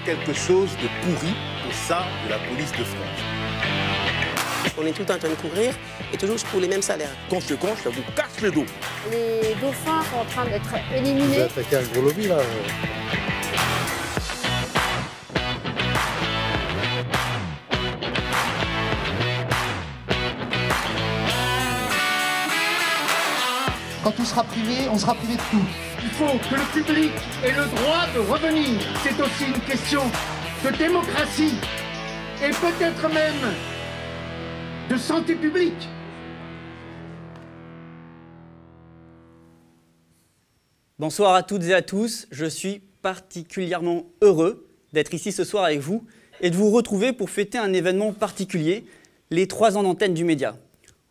quelque chose de pourri au sein de la police de France. On est tout le temps en train de courir et toujours pour les mêmes salaires. Conséquence, ça vous casse le dos. Les dauphins sont en train d'être Vous éliminés. avez attaqué un gros lobby là. Quand tout sera privé, on sera privé de tout. Il faut que le public ait le droit de revenir. C'est aussi une question de démocratie et peut-être même de santé publique. Bonsoir à toutes et à tous, je suis particulièrement heureux d'être ici ce soir avec vous et de vous retrouver pour fêter un événement particulier, les 3 ans d'antenne du média.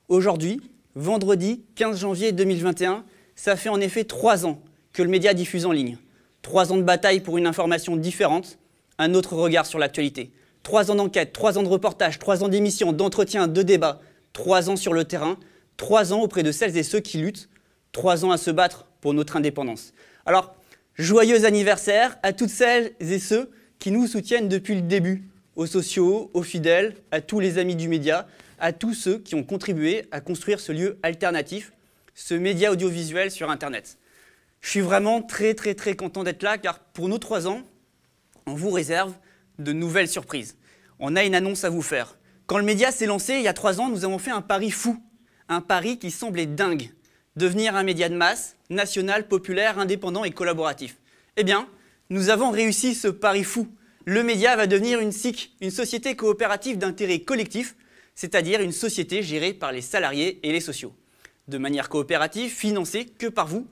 Aujourd'hui, vendredi 15 janvier 2021, ça fait en effet 3 ans que le média diffuse en ligne. 3 ans de bataille pour une information différente, un autre regard sur l'actualité. 3 ans d'enquête, 3 ans de reportage, 3 ans d'émissions, d'entretiens, de débats, 3 ans sur le terrain, 3 ans auprès de celles et ceux qui luttent, 3 ans à se battre pour notre indépendance. Alors, joyeux anniversaire à toutes celles et ceux qui nous soutiennent depuis le début, aux sociaux, aux fidèles, à tous les amis du média, à tous ceux qui ont contribué à construire ce lieu alternatif, ce média audiovisuel sur Internet. Je suis vraiment très content d'être là, car pour nos 3 ans, on vous réserve de nouvelles surprises. On a une annonce à vous faire. Quand le média s'est lancé il y a 3 ans, nous avons fait un pari fou, un pari qui semblait dingue. Devenir un média de masse, national, populaire, indépendant et collaboratif. Eh bien, nous avons réussi ce pari fou. Le média va devenir une SIC, une société coopérative d'intérêt collectif, c'est-à-dire une société gérée par les salariés et les sociaux. De manière coopérative, financée que par vous,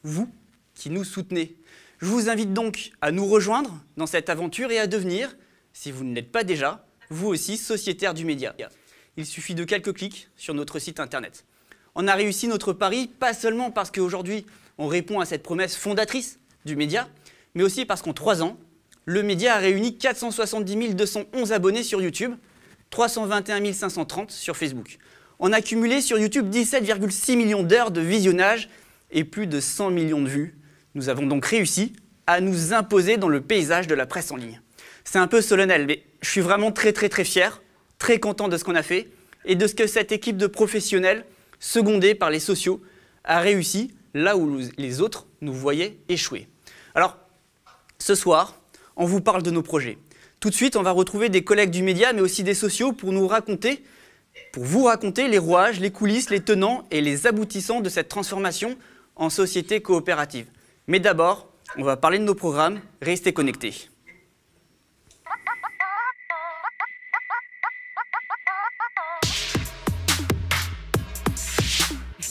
vous qui nous soutenez. Je vous invite donc à nous rejoindre dans cette aventure et à devenir, si vous ne l'êtes pas déjà, vous aussi sociétaire du média. Il suffit de quelques clics sur notre site internet. On a réussi notre pari, pas seulement parce qu'aujourd'hui, on répond à cette promesse fondatrice du média, mais aussi parce qu'en 3 ans, le média a réuni 470 211 abonnés sur YouTube, 321 530 sur Facebook. On a cumulé sur YouTube 17,6 millions d'heures de visionnage et plus de 100 millions de vues. Nous avons donc réussi à nous imposer dans le paysage de la presse en ligne. C'est un peu solennel, mais je suis vraiment très fier, très content de ce qu'on a fait et de ce que cette équipe de professionnels secondée par les sociaux, a réussi là où les autres nous voyaient échouer. Alors, ce soir, on vous parle de nos projets. Tout de suite, on va retrouver des collègues du média, mais aussi des sociaux pour vous raconter les rouages, les coulisses, les tenants et les aboutissants de cette transformation en société coopérative. Mais d'abord, on va parler de nos programmes. Restez connectés.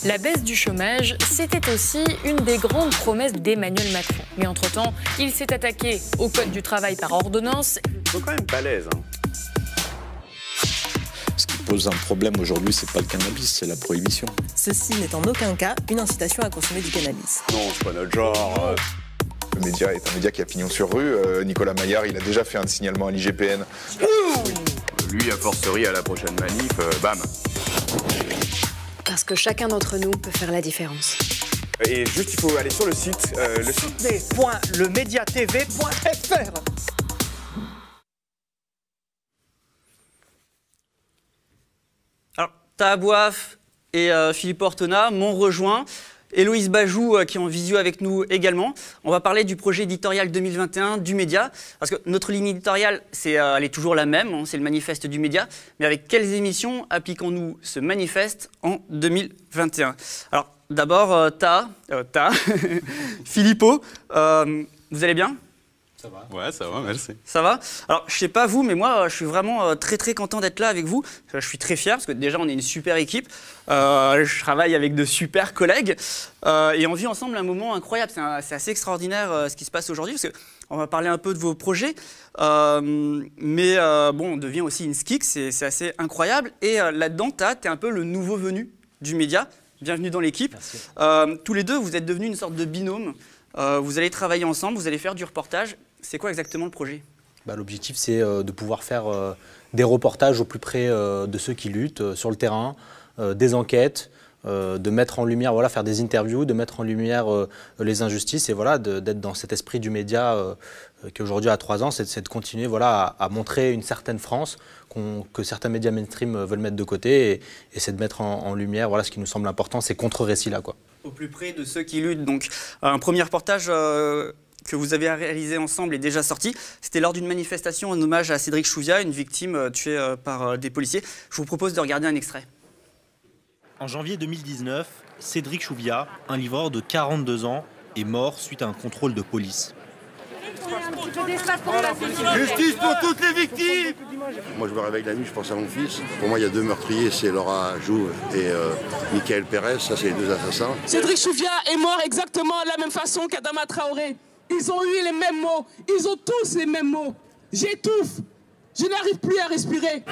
La baisse du chômage, c'était aussi une des grandes promesses d'Emmanuel Macron. Mais entre-temps, il s'est attaqué au code du travail par ordonnance. Ils sont quand même balèzes. Ce qui pose un problème aujourd'hui, c'est pas le cannabis, c'est la prohibition. Ceci n'est en aucun cas une incitation à consommer du cannabis. Non, c'est pas notre genre. Le média est un média qui a pignon sur rue. Nicolas Maillard, il a déjà fait un signalement à l'IGPN. Lui, a forcerie à la prochaine manif, bam. Parce que chacun d'entre nous peut faire la différence. Et juste, il faut aller sur le site, Soutenez.lemediatv.fr. Alors, Taha Bouaf et Philippe Ortona m'ont rejoint. Héloïse Bajou qui est en visio avec nous également. On va parler du projet éditorial 2021 du média. Parce que notre ligne éditoriale, elle est toujours la même, hein, c'est le manifeste du média. Mais avec quelles émissions appliquons-nous ce manifeste en 2021 ? Alors d'abord, Taha, Philippot, vous allez bien ? Ça va. Ouais, ça va, merci. Ça va ? Alors, je sais pas vous, mais moi, je suis vraiment très content d'être là avec vous. Je suis très fier parce que déjà, on est une super équipe. Je travaille avec de super collègues et on vit ensemble un moment incroyable. C'est assez extraordinaire ce qui se passe aujourd'hui parce qu'on va parler un peu de vos projets. Mais bon, on devient aussi une SKIC, c'est assez incroyable. Et là-dedans, t'es un peu le nouveau venu du média. Bienvenue dans l'équipe. Tous les deux, vous êtes devenus une sorte de binôme. Vous allez travailler ensemble, vous allez faire du reportage. C'est quoi exactement le projet ? L'objectif, c'est de pouvoir faire des reportages au plus près de ceux qui luttent sur le terrain, des enquêtes, de mettre en lumière, voilà, faire des interviews, de mettre en lumière les injustices et voilà, d'être dans cet esprit du média qui aujourd'hui a 3 ans, c'est de continuer voilà, à montrer une certaine France que certains médias mainstream veulent mettre de côté et c'est de mettre en lumière voilà, ce qui nous semble important, ces contre-récits-là. Au plus près de ceux qui luttent. Donc, un premier reportage que vous avez réalisé ensemble est déjà sorti. C'était lors d'une manifestation en hommage à Cédric Chouviat, une victime tuée par des policiers. Je vous propose de regarder un extrait. En janvier 2019, Cédric Chouviat, un livreur de 42 ans, est mort suite à un contrôle de police. Justice pour toutes les victimes. Moi je me réveille la nuit, je pense à mon fils. Pour moi il y a 2 meurtriers, c'est Laura Jou et Michael Pérez, ça c'est les 2 assassins. Cédric Chouviat est mort exactement de la même façon qu'Adama Traoré. Ils ont eu les mêmes mots, ils ont tous les mêmes mots. J'étouffe, je n'arrive plus à respirer.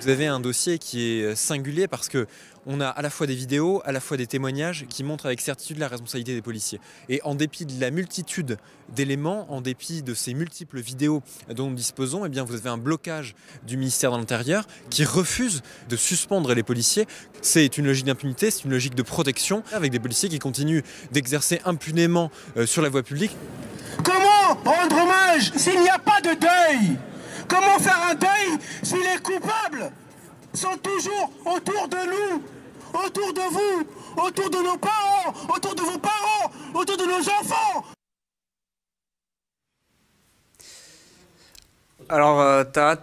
Vous avez un dossier qui est singulier parce qu'on a à la fois des vidéos, à la fois des témoignages qui montrent avec certitude la responsabilité des policiers. Et en dépit de la multitude d'éléments, en dépit de ces multiples vidéos dont nous disposons, eh bien vous avez un blocage du ministère de l'Intérieur qui refuse de suspendre les policiers. C'est une logique d'impunité, c'est une logique de protection avec des policiers qui continuent d'exercer impunément sur la voie publique. Comment rendre hommage s'il n'y a pas de deuil? Comment faire un deuil si les coupables sont toujours autour de nous, autour de vous, autour de nos parents, autour de vos parents, autour de nos enfants? Alors, Taha,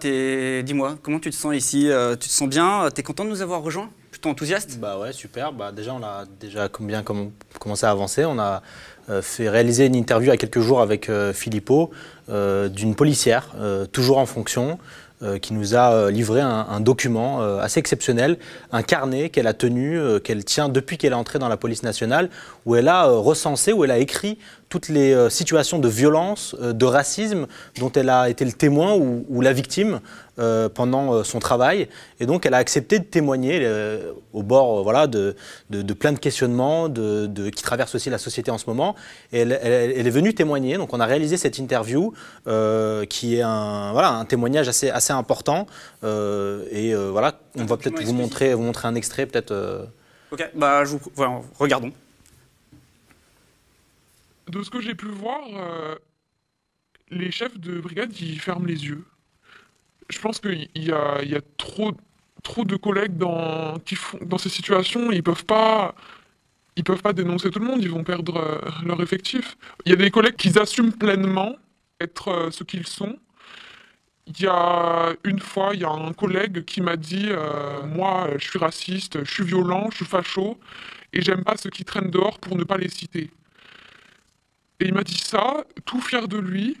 dis-moi, comment tu te sens ici? Tu te sens bien? Tu es content de nous avoir rejoints? Plutôt enthousiaste? Bah ouais, super. Bah déjà, on a déjà bien commencé à avancer. On a fait réaliser une interview il y a quelques jours avec Philippot, d'une policière, toujours en fonction, qui nous a livré un document assez exceptionnel, un carnet qu'elle a tenu, qu'elle tient depuis qu'elle est entrée dans la police nationale, où elle a recensé, où elle a écrit toutes les situations de violence, de racisme dont elle a été le témoin ou la victime pendant son travail. Et donc, elle a accepté de témoigner au bord voilà, de plein de questionnements qui traversent aussi la société en ce moment. Et elle est venue témoigner. Donc, on a réalisé cette interview qui est un témoignage assez important. Voilà, on va peut-être vous montrer un extrait, peut-être. Ok, bah, voilà, regardons. De ce que j'ai pu voir, les chefs de brigade, ils ferment les yeux. Je pense qu'il y a trop de collègues qui font dans ces situations, ils peuvent pas dénoncer tout le monde, ils vont perdre leur effectif. Il y a des collègues qui assument pleinement être ce qu'ils sont. Il y a une fois, il y a un collègue qui m'a dit moi, je suis raciste, je suis violent, je suis facho, et j'aime pas ceux qui traînent dehors pour ne pas les citer. Et il m'a dit ça, tout fier de lui.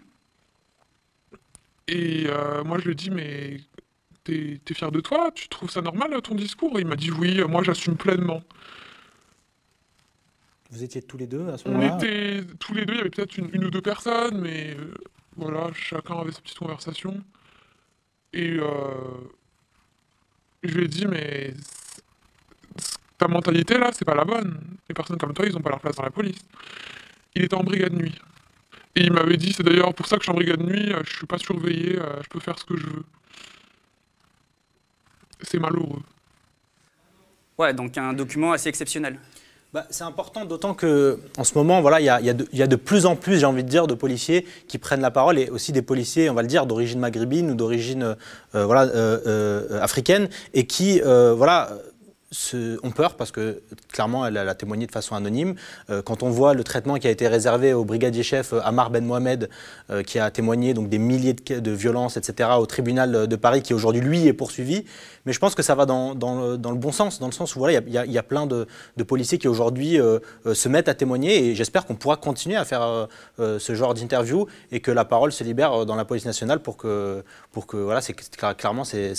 Et moi, je lui ai dit, mais t'es fier de toi? Tu trouves ça normal, ton discours? Et il m'a dit, oui, moi, j'assume pleinement. Vous étiez tous les deux à ce moment-là? On était tous les deux, il y avait peut-être une ou 2 personnes, mais voilà, chacun avait sa petite conversation. Et je lui ai dit, mais ta mentalité, là, c'est pas la bonne. Les personnes comme toi, ils n'ont pas leur place dans la police. Il était en brigade nuit. Et il m'avait dit, c'est d'ailleurs pour ça que je suis en brigade nuit, je suis pas surveillé, je peux faire ce que je veux. C'est malheureux. Ouais, donc un document assez exceptionnel. Bah, c'est important, d'autant qu'en ce moment, voilà, il y a de plus en plus, j'ai envie de dire, de policiers qui prennent la parole, et aussi des policiers, on va le dire, d'origine maghrébine ou d'origine africaine, et qui, ont peur parce que clairement elle a témoigné de façon anonyme. Quand on voit le traitement qui a été réservé au brigadier-chef Ammar Ben Mohamed, qui a témoigné donc, des milliers de violences, etc., au tribunal de Paris, qui aujourd'hui, lui, est poursuivi. Mais je pense que ça va dans le bon sens, dans le sens où voilà, il y a plein de policiers qui aujourd'hui se mettent à témoigner, et j'espère qu'on pourra continuer à faire ce genre d'interview et que la parole se libère dans la police nationale pour que voilà, clairement, ce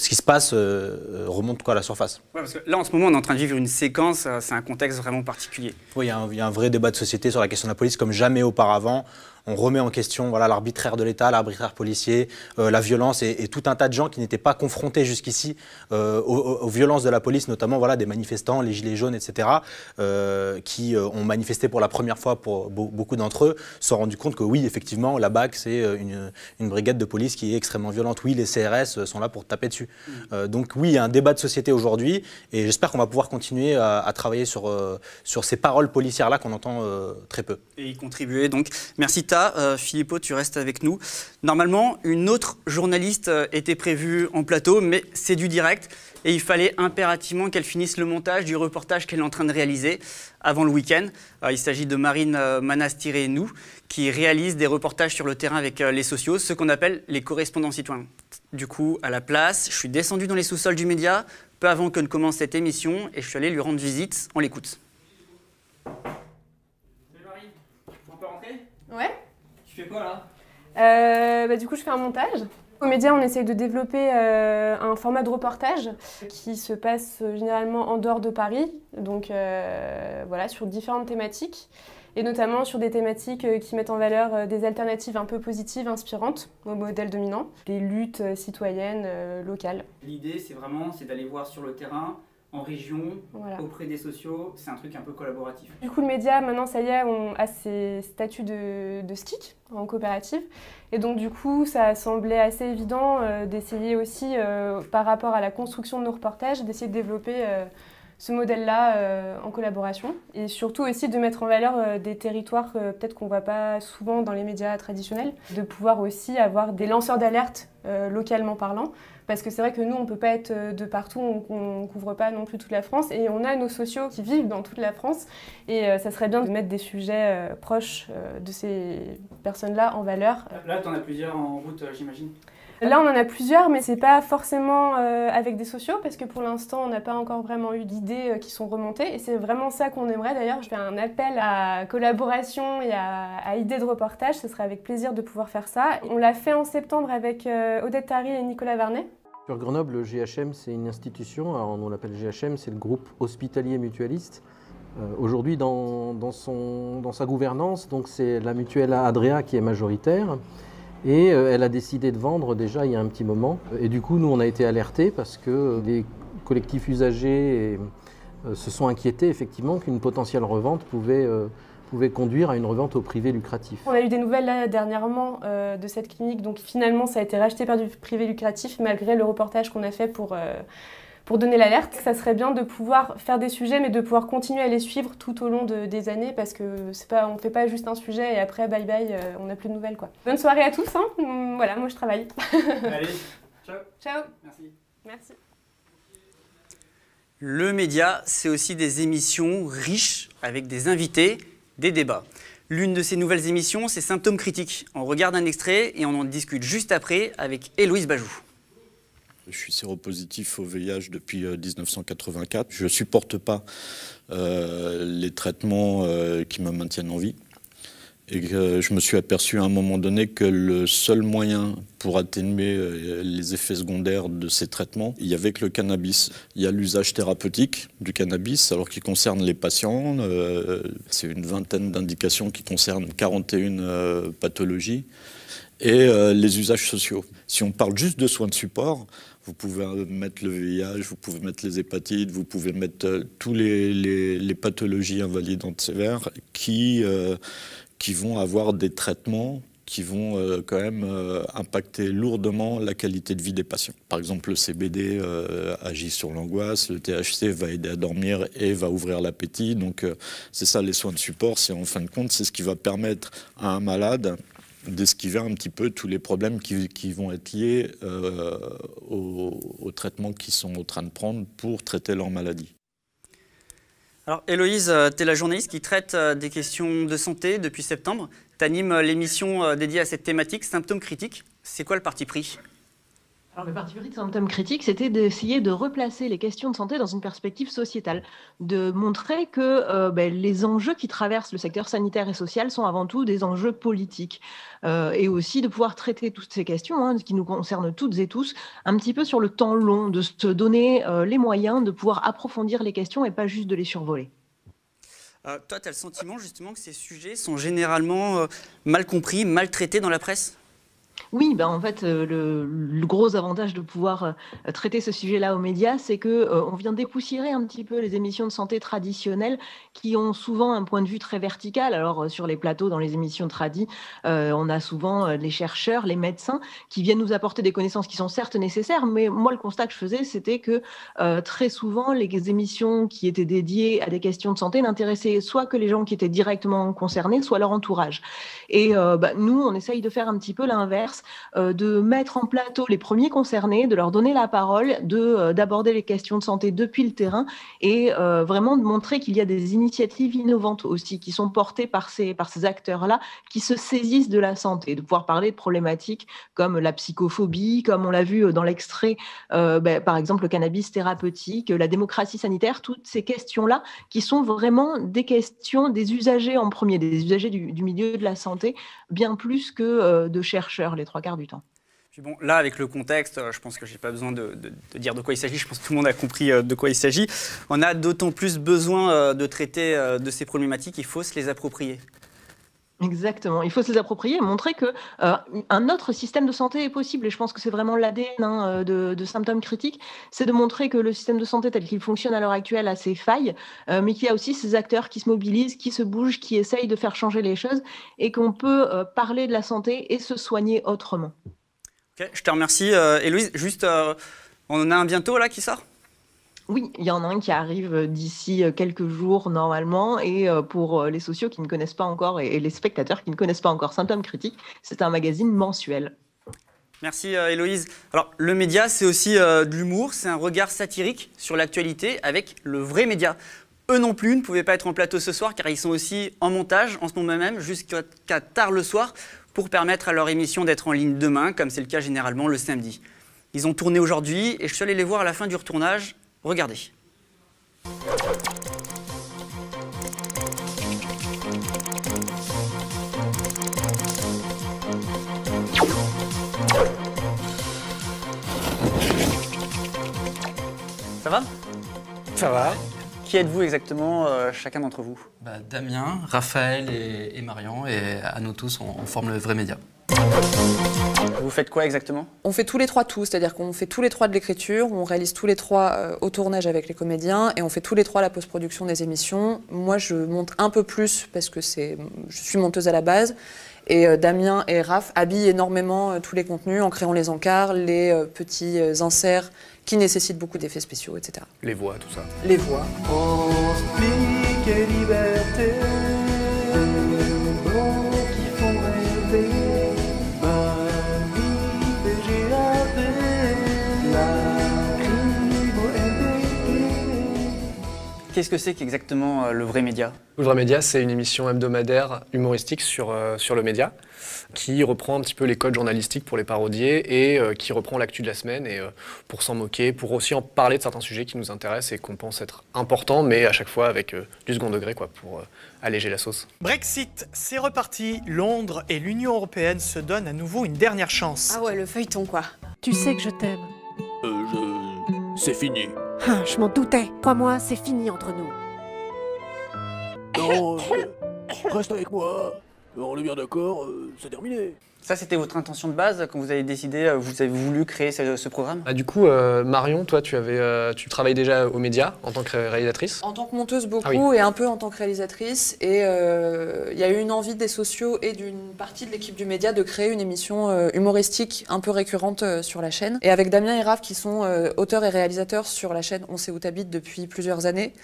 qui se passe remonte à la surface. Ouais, parce que là, en ce moment, on est en train de vivre une séquence, c'est un contexte vraiment particulier. Oui, il y a un vrai débat de société sur la question de la police comme jamais auparavant. on remet en question l'arbitraire de l'État, l'arbitraire policier, la violence et tout un tas de gens qui n'étaient pas confrontés jusqu'ici aux violences de la police, notamment des manifestants, les gilets jaunes, etc., qui ont manifesté pour la première fois pour beaucoup d'entre eux, se sont rendus compte que oui, effectivement, la BAC, c'est une brigade de police qui est extrêmement violente. Oui, les CRS sont là pour taper dessus. Donc oui, il y a un débat de société aujourd'hui et j'espère qu'on va pouvoir continuer à travailler sur ces paroles policières-là qu'on entend très peu. Et y contribuer donc. Merci Ta. Philippot, tu restes avec nous. Normalement, une autre journaliste était prévue en plateau, mais c'est du direct et il fallait impérativement qu'elle finisse le montage du reportage qu'elle est en train de réaliser avant le week-end. Il s'agit de Marine Manastiré-Nou qui réalise des reportages sur le terrain avec les socios, ce qu'on appelle les correspondants citoyens. Du coup, à la place, je suis descendu dans les sous-sols du média peu avant que ne commence cette émission et je suis allé lui rendre visite. On l'écoute. Salut Marie, on peut rentrer ? Ouais. Tu fais quoi là ? Du coup, je fais un montage. Au média, on essaye de développer un format de reportage qui se passe généralement en dehors de Paris, donc sur différentes thématiques, et notamment sur des thématiques qui mettent en valeur des alternatives un peu positives, inspirantes au modèle dominant, des luttes citoyennes locales. L'idée, c'est d'aller voir sur le terrain, en région, auprès des sociaux, c'est un truc un peu collaboratif. Du coup, le média, maintenant, ça y est, on a ses statuts de SKIC en coopérative. Et donc, du coup, ça semblait assez évident d'essayer aussi, par rapport à la construction de nos reportages, d'essayer de développer ce modèle-là en collaboration. Et surtout aussi de mettre en valeur des territoires peut-être qu'on ne voit pas souvent dans les médias traditionnels. De pouvoir aussi avoir des lanceurs d'alerte localement parlant. Parce que c'est vrai que nous, on ne peut pas être de partout, on ne couvre pas non plus toute la France. Et on a nos sociaux qui vivent dans toute la France. Et ça serait bien de mettre des sujets proches de ces personnes-là en valeur. Là, tu en as plusieurs en route, j'imagine. Là, on en a plusieurs, mais ce n'est pas forcément avec des sociaux, parce que pour l'instant, on n'a pas encore vraiment eu d'idées qui sont remontées. Et c'est vraiment ça qu'on aimerait. D'ailleurs, je fais un appel à collaboration et à idées de reportage. Ce serait avec plaisir de pouvoir faire ça. On l'a fait en septembre avec Odette Tari et Nicolas Varnet. Sur Grenoble, le GHM, c'est une institution, alors on l'appelle GHM, c'est le groupe hospitalier mutualiste. Aujourd'hui, dans sa gouvernance, donc c'est la mutuelle Adria qui est majoritaire. Et elle a décidé de vendre déjà il y a un petit moment. Et du coup, nous, on a été alertés parce que des collectifs usagers se sont inquiétés effectivement qu'une potentielle revente pouvait conduire à une revente au privé lucratif. On a eu des nouvelles là, dernièrement de cette clinique, donc finalement ça a été racheté par du privé lucratif malgré le reportage qu'on a fait pour donner l'alerte. Ça serait bien de pouvoir faire des sujets mais de pouvoir continuer à les suivre tout au long des années parce que on ne fait pas juste un sujet et après bye bye, on n'a plus de nouvelles quoi. Bonne soirée à tous, hein. Voilà, moi je travaille. Allez, ciao. Ciao. Merci. Merci. Le média, c'est aussi des émissions riches avec des invités, des débats. L'une de ces nouvelles émissions, c'est Symptômes critiques. On regarde un extrait et on en discute juste après avec Héloïse Bajou. Je suis séropositif au VIH depuis 1984. Je ne supporte pas les traitements qui me maintiennent en vie. Et que je me suis aperçu à un moment donné que le seul moyen pour atténuer les effets secondaires de ces traitements, il y avait que le cannabis. Il y a l'usage thérapeutique du cannabis, alors qu'il concerne les patients. C'est une vingtaine d'indications qui concernent 41 pathologies. Et les usages sociaux. Si on parle juste de soins de support, vous pouvez mettre le VIH, vous pouvez mettre les hépatites, vous pouvez mettre tous les pathologies invalidantes sévères qui vont avoir des traitements qui vont quand même impacter lourdement la qualité de vie des patients. Par exemple, le CBD agit sur l'angoisse, le THC va aider à dormir et va ouvrir l'appétit. Donc c'est ça les soins de support, c'est en fin de compte, c'est ce qui va permettre à un malade d'esquiver un petit peu tous les problèmes qui vont être liés aux traitements qu'ils sont en train de prendre pour traiter leur maladie. Alors Héloïse, tu es la journaliste qui traite des questions de santé depuis septembre. Tu animes l'émission dédiée à cette thématique, Symptômes critiques. C'est quoi le parti pris ? Alors, le parti pris de Symptômes critiques, c'était d'essayer de replacer les questions de santé dans une perspective sociétale, de montrer que les enjeux qui traversent le secteur sanitaire et social sont avant tout des enjeux politiques, et aussi de pouvoir traiter toutes ces questions qui nous concernent toutes et tous, un petit peu sur le temps long, de se donner les moyens de pouvoir approfondir les questions et pas juste de les survoler. Toi, tu as le sentiment justement que ces sujets sont généralement mal compris, mal traités dans la presse ? Oui, en fait, le gros avantage de pouvoir traiter ce sujet-là aux médias, c'est qu'on vient dépoussiérer un petit peu les émissions de santé traditionnelles qui ont souvent un point de vue très vertical. Alors, sur les plateaux, dans les émissions tradies, on a souvent les chercheurs, les médecins qui viennent nous apporter des connaissances qui sont certes nécessaires, mais moi, le constat que je faisais, c'était que très souvent, les émissions qui étaient dédiées à des questions de santé n'intéressaient soit que les gens qui étaient directement concernés, soit leur entourage. Et nous, on essaye de faire un petit peu l'inverse. De mettre en plateau les premiers concernés, de leur donner la parole, d'aborder les questions de santé depuis le terrain et vraiment de montrer qu'il y a des initiatives innovantes aussi qui sont portées par ces acteurs-là qui se saisissent de la santé, de pouvoir parler de problématiques comme la psychophobie, comme on l'a vu dans l'extrait, par exemple le cannabis thérapeutique, la démocratie sanitaire, toutes ces questions-là qui sont vraiment des questions des usagers en premier, des usagers du milieu de la santé, bien plus que de chercheurs les 3/4 du temps. Puis bon, là, avec le contexte, je pense que je n'ai pas besoin de dire de quoi il s'agit. Je pense que tout le monde a compris de quoi il s'agit. On a d'autant plus besoin de traiter de ces problématiques, il faut se les approprier. Exactement, il faut se les approprier et montrer qu'un autre système de santé est possible. Et je pense que c'est vraiment l'ADN de Symptômes Critiques, c'est de montrer que le système de santé tel qu'il fonctionne à l'heure actuelle a ses failles, mais qu'il y a aussi ces acteurs qui se mobilisent, qui se bougent, qui essayent de faire changer les choses et qu'on peut parler de la santé et se soigner autrement. Ok, je te remercie. Héloïse, juste, on en a un bientôt là qui sort ? Oui, il y en a un qui arrive d'ici quelques jours normalement et pour les socios qui ne connaissent pas encore et les spectateurs qui ne connaissent pas encore Symptômes Critiques, c'est un magazine mensuel. Merci Héloïse. Alors le média, c'est aussi de l'humour, c'est un regard satirique sur l'actualité avec le vrai média. Eux non plus ne pouvaient pas être en plateau ce soir car ils sont aussi en montage en ce moment même jusqu'à tard le soir pour permettre à leur émission d'être en ligne demain comme c'est le cas généralement le samedi. Ils ont tourné aujourd'hui et je suis allé les voir à la fin du retournage. Regardez. Ça va ? Ça va. Qui êtes-vous exactement, chacun d'entre vous ? Damien, Raphaël et Marion, et à nous tous, on forme le vrai média. Vous faites quoi exactement ? On fait tous les trois tout, c'est-à-dire qu'on fait tous les trois de l'écriture, on réalise tous les trois au tournage avec les comédiens et on fait tous les trois la post-production des émissions. Moi, je monte un peu plus parce que je suis monteuse à la base et Damien et Raph habillent énormément tous les contenus en créant les encarts, les petits inserts qui nécessitent beaucoup d'effets spéciaux, etc. Les voix, tout ça. Les voix. Liberté, qui font rêver. Qu'est-ce que c'est qu'exactement le vrai média ? Le vrai média, c'est une émission hebdomadaire humoristique sur le média qui reprend un petit peu les codes journalistiques pour les parodier et qui reprend l'actu de la semaine et pour s'en moquer, pour aussi en parler de certains sujets qui nous intéressent et qu'on pense être importants, mais à chaque fois avec du second degré pour alléger la sauce. Brexit, c'est reparti. Londres et l'Union européenne se donnent à nouveau une dernière chance. Ah ouais, le feuilleton quoi. Tu sais que je t'aime. C'est fini. Ah, je m'en doutais. Crois-moi, c'est fini entre nous. Non, reste avec moi. On est bien d'accord, c'est terminé. Ça, c'était votre intention de base quand vous avez décidé, vous avez voulu créer ce programme ? Du coup, Marion, toi, tu travailles déjà aux médias en tant que réalisatrice ? En tant que monteuse beaucoup et un peu en tant que réalisatrice. Et il y a eu une envie des socios et d'une partie de l'équipe du média de créer une émission humoristique un peu récurrente sur la chaîne. Et avec Damien et Raph qui sont auteurs et réalisateurs sur la chaîne On sait où t'habites depuis plusieurs années,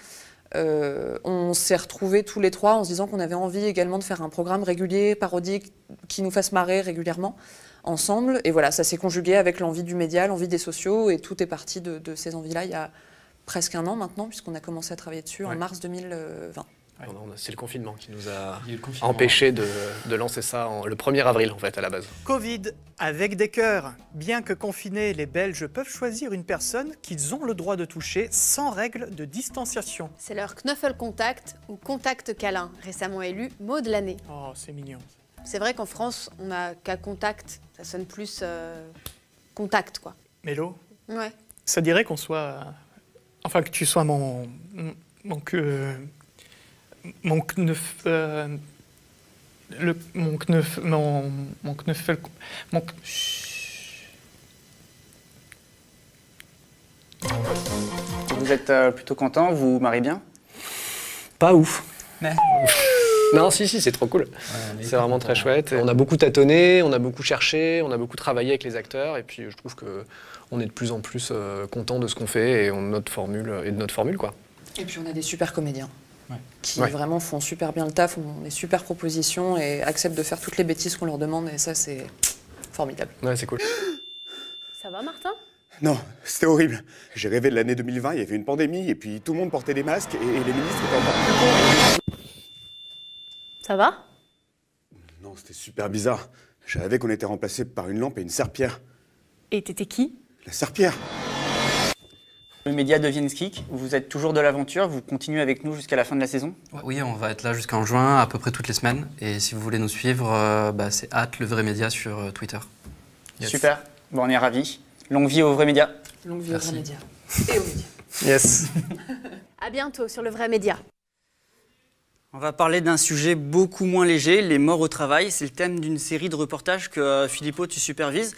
on s'est retrouvés tous les trois en se disant qu'on avait envie également de faire un programme régulier, parodique, qui nous fasse marrer régulièrement ensemble. Et voilà, ça s'est conjugué avec l'envie du média, l'envie des sociaux, et tout est parti de ces envies-là il y a presque un an maintenant, puisqu'on a commencé à travailler dessus en mars 2020. Ouais. C'est le confinement qui nous a empêché de lancer ça le 1er avril en fait à la base. Covid avec des cœurs. Bien que confinés, les Belges peuvent choisir une personne qu'ils ont le droit de toucher sans règle de distanciation. C'est leur Knuffel Contact ou Contact Câlin, récemment élu mot de l'année. Oh, c'est mignon. C'est vrai qu'en France, on n'a qu'à contact, ça sonne plus contact quoi. Mélo ? Ouais. Ça dirait qu'on soit... Enfin, que tu sois mon knuffel... Vous êtes plutôt content, vous vous mariez bien? Pas ouf. Mais... Non, si, c'est trop cool. C'est vraiment très chouette. On a beaucoup tâtonné, on a beaucoup cherché, on a beaucoup travaillé avec les acteurs, et puis je trouve qu'on est de plus en plus content de ce qu'on fait et de notre formule, quoi. Et puis on a des super comédiens qui vraiment font super bien le taf, ont des super propositions et acceptent de faire toutes les bêtises qu'on leur demande, et ça c'est formidable. Ouais, c'est cool. Ça va, Martin? Non, c'était horrible. J'ai rêvé de l'année 2020, il y avait une pandémie, et puis tout le monde portait des masques, et les ministres étaient encore plus cons. Ça va? Non, c'était super bizarre. Je rêvais qu'on était remplacé par une lampe et une serpillière. Et t'étais qui? La serpillière. Le média devient Skik, vous êtes toujours de l'aventure, vous continuez avec nous jusqu'à la fin de la saison? Oui, on va être là jusqu'en juin, à peu près toutes les semaines. Et si vous voulez nous suivre, c'est @levraiemédia sur Twitter. Yes. Super, bon, on est ravis. Longue vie aux vrais médias. Longue vie aux vrais médias. Et aux médias. Yes. À bientôt sur Le Vrai Média. On va parler d'un sujet beaucoup moins léger, les morts au travail. C'est le thème d'une série de reportages que Philippot, tu supervises.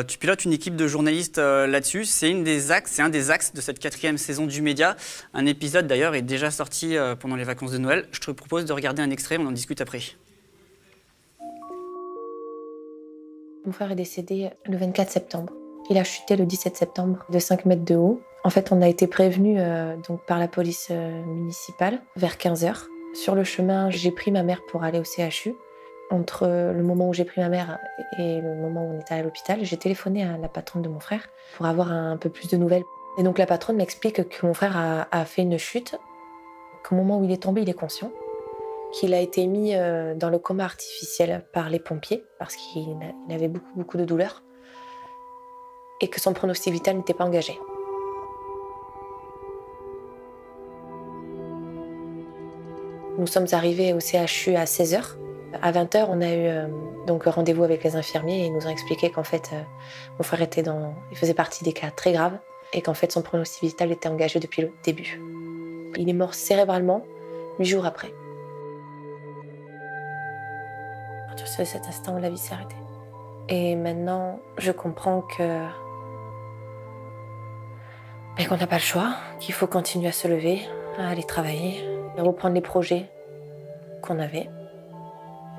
Tu pilotes une équipe de journalistes là-dessus. C'est un des axes de cette 4e saison du Média. Un épisode d'ailleurs est déjà sorti pendant les vacances de Noël. Je te propose de regarder un extrait, on en discute après. Mon frère est décédé le 24 septembre. Il a chuté le 17 septembre de 5 mètres de haut. En fait, on a été prévenus donc par la police municipale vers 15h. Sur le chemin, j'ai pris ma mère pour aller au CHU. Entre le moment où j'ai pris ma mère et le moment où on était à l'hôpital, j'ai téléphoné à la patronne de mon frère pour avoir un peu plus de nouvelles. Et donc la patronne m'explique que mon frère a fait une chute, qu'au moment où il est tombé, il est conscient, qu'il a été mis dans le coma artificiel par les pompiers parce qu'il avait beaucoup de douleurs et que son pronostic vital n'était pas engagé. Nous sommes arrivés au CHU à 16h. À 20h, on a eu donc rendez-vous avec les infirmiers et ils nous ont expliqué qu'en fait, mon frère il faisait partie des cas très graves et qu'en fait, son pronostic vital était engagé depuis le début. Il est mort cérébralement 8 jours après. À partir de cet instant, la vie s'est arrêtée. Et maintenant, je comprends qu'on n'a pas le choix, qu'il faut continuer à se lever, à aller travailler, à reprendre les projets qu'on avait.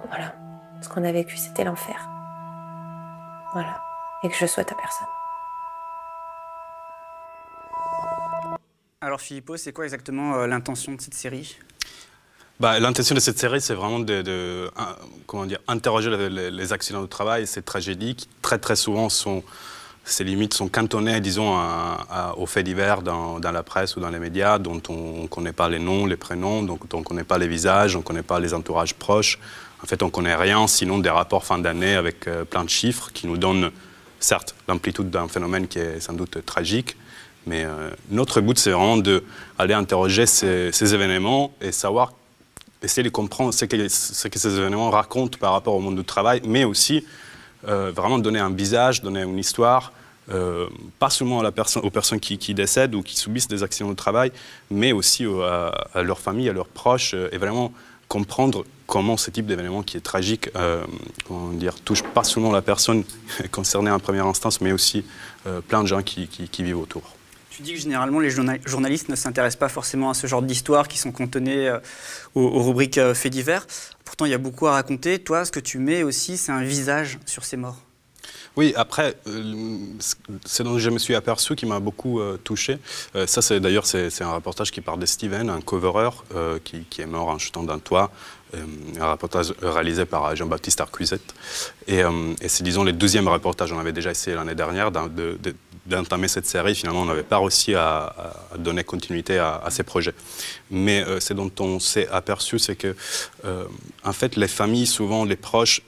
Voilà. Ce qu'on a vécu, c'était l'enfer. Voilà. Et que je souhaite à personne. Alors Philippot, c'est quoi exactement l'intention de cette série? L'intention de cette série, c'est vraiment interroger les accidents de travail, ces tragédies qui très souvent ces limites sont cantonnées, disons, aux faits divers dans la presse ou dans les médias, dont on ne connaît pas les noms, les prénoms, dont on ne connaît pas les visages, on ne connaît pas les entourages proches. En fait, on ne connaît rien, sinon des rapports fin d'année avec plein de chiffres qui nous donnent, certes, l'amplitude d'un phénomène qui est sans doute tragique, mais notre but, c'est vraiment d'aller interroger ces événements et essayer de comprendre ce que ces événements racontent par rapport au monde du travail, mais aussi vraiment donner un visage, donner une histoire, pas seulement aux personnes qui décèdent ou qui subissent des accidents de travail, mais aussi à leurs familles, à leurs proches, et vraiment comprendre comment ce type d'événement qui est tragique touche pas seulement la personne concernée en première instance, mais aussi plein de gens qui vivent autour. Tu dis que généralement les journalistes ne s'intéressent pas forcément à ce genre d'histoires qui sont cantonnées aux rubriques faits divers. Pourtant, il y a beaucoup à raconter. Toi, ce que tu mets aussi, c'est un visage sur ces morts. Oui, après, ce dont je me suis aperçu qui m'a beaucoup touché, ça c'est d'ailleurs c'est un reportage qui part de Steven, un covereur qui est mort en chutant d'un toit, un reportage réalisé par Jean-Baptiste Arcuisette. Et c'est disons le 2e reportage, on avait déjà essayé l'année dernière d'entamer cette série, finalement on n'avait pas réussi à donner continuité à ces projets. Mais ce dont on s'est aperçu, c'est que en fait les familles, souvent les proches,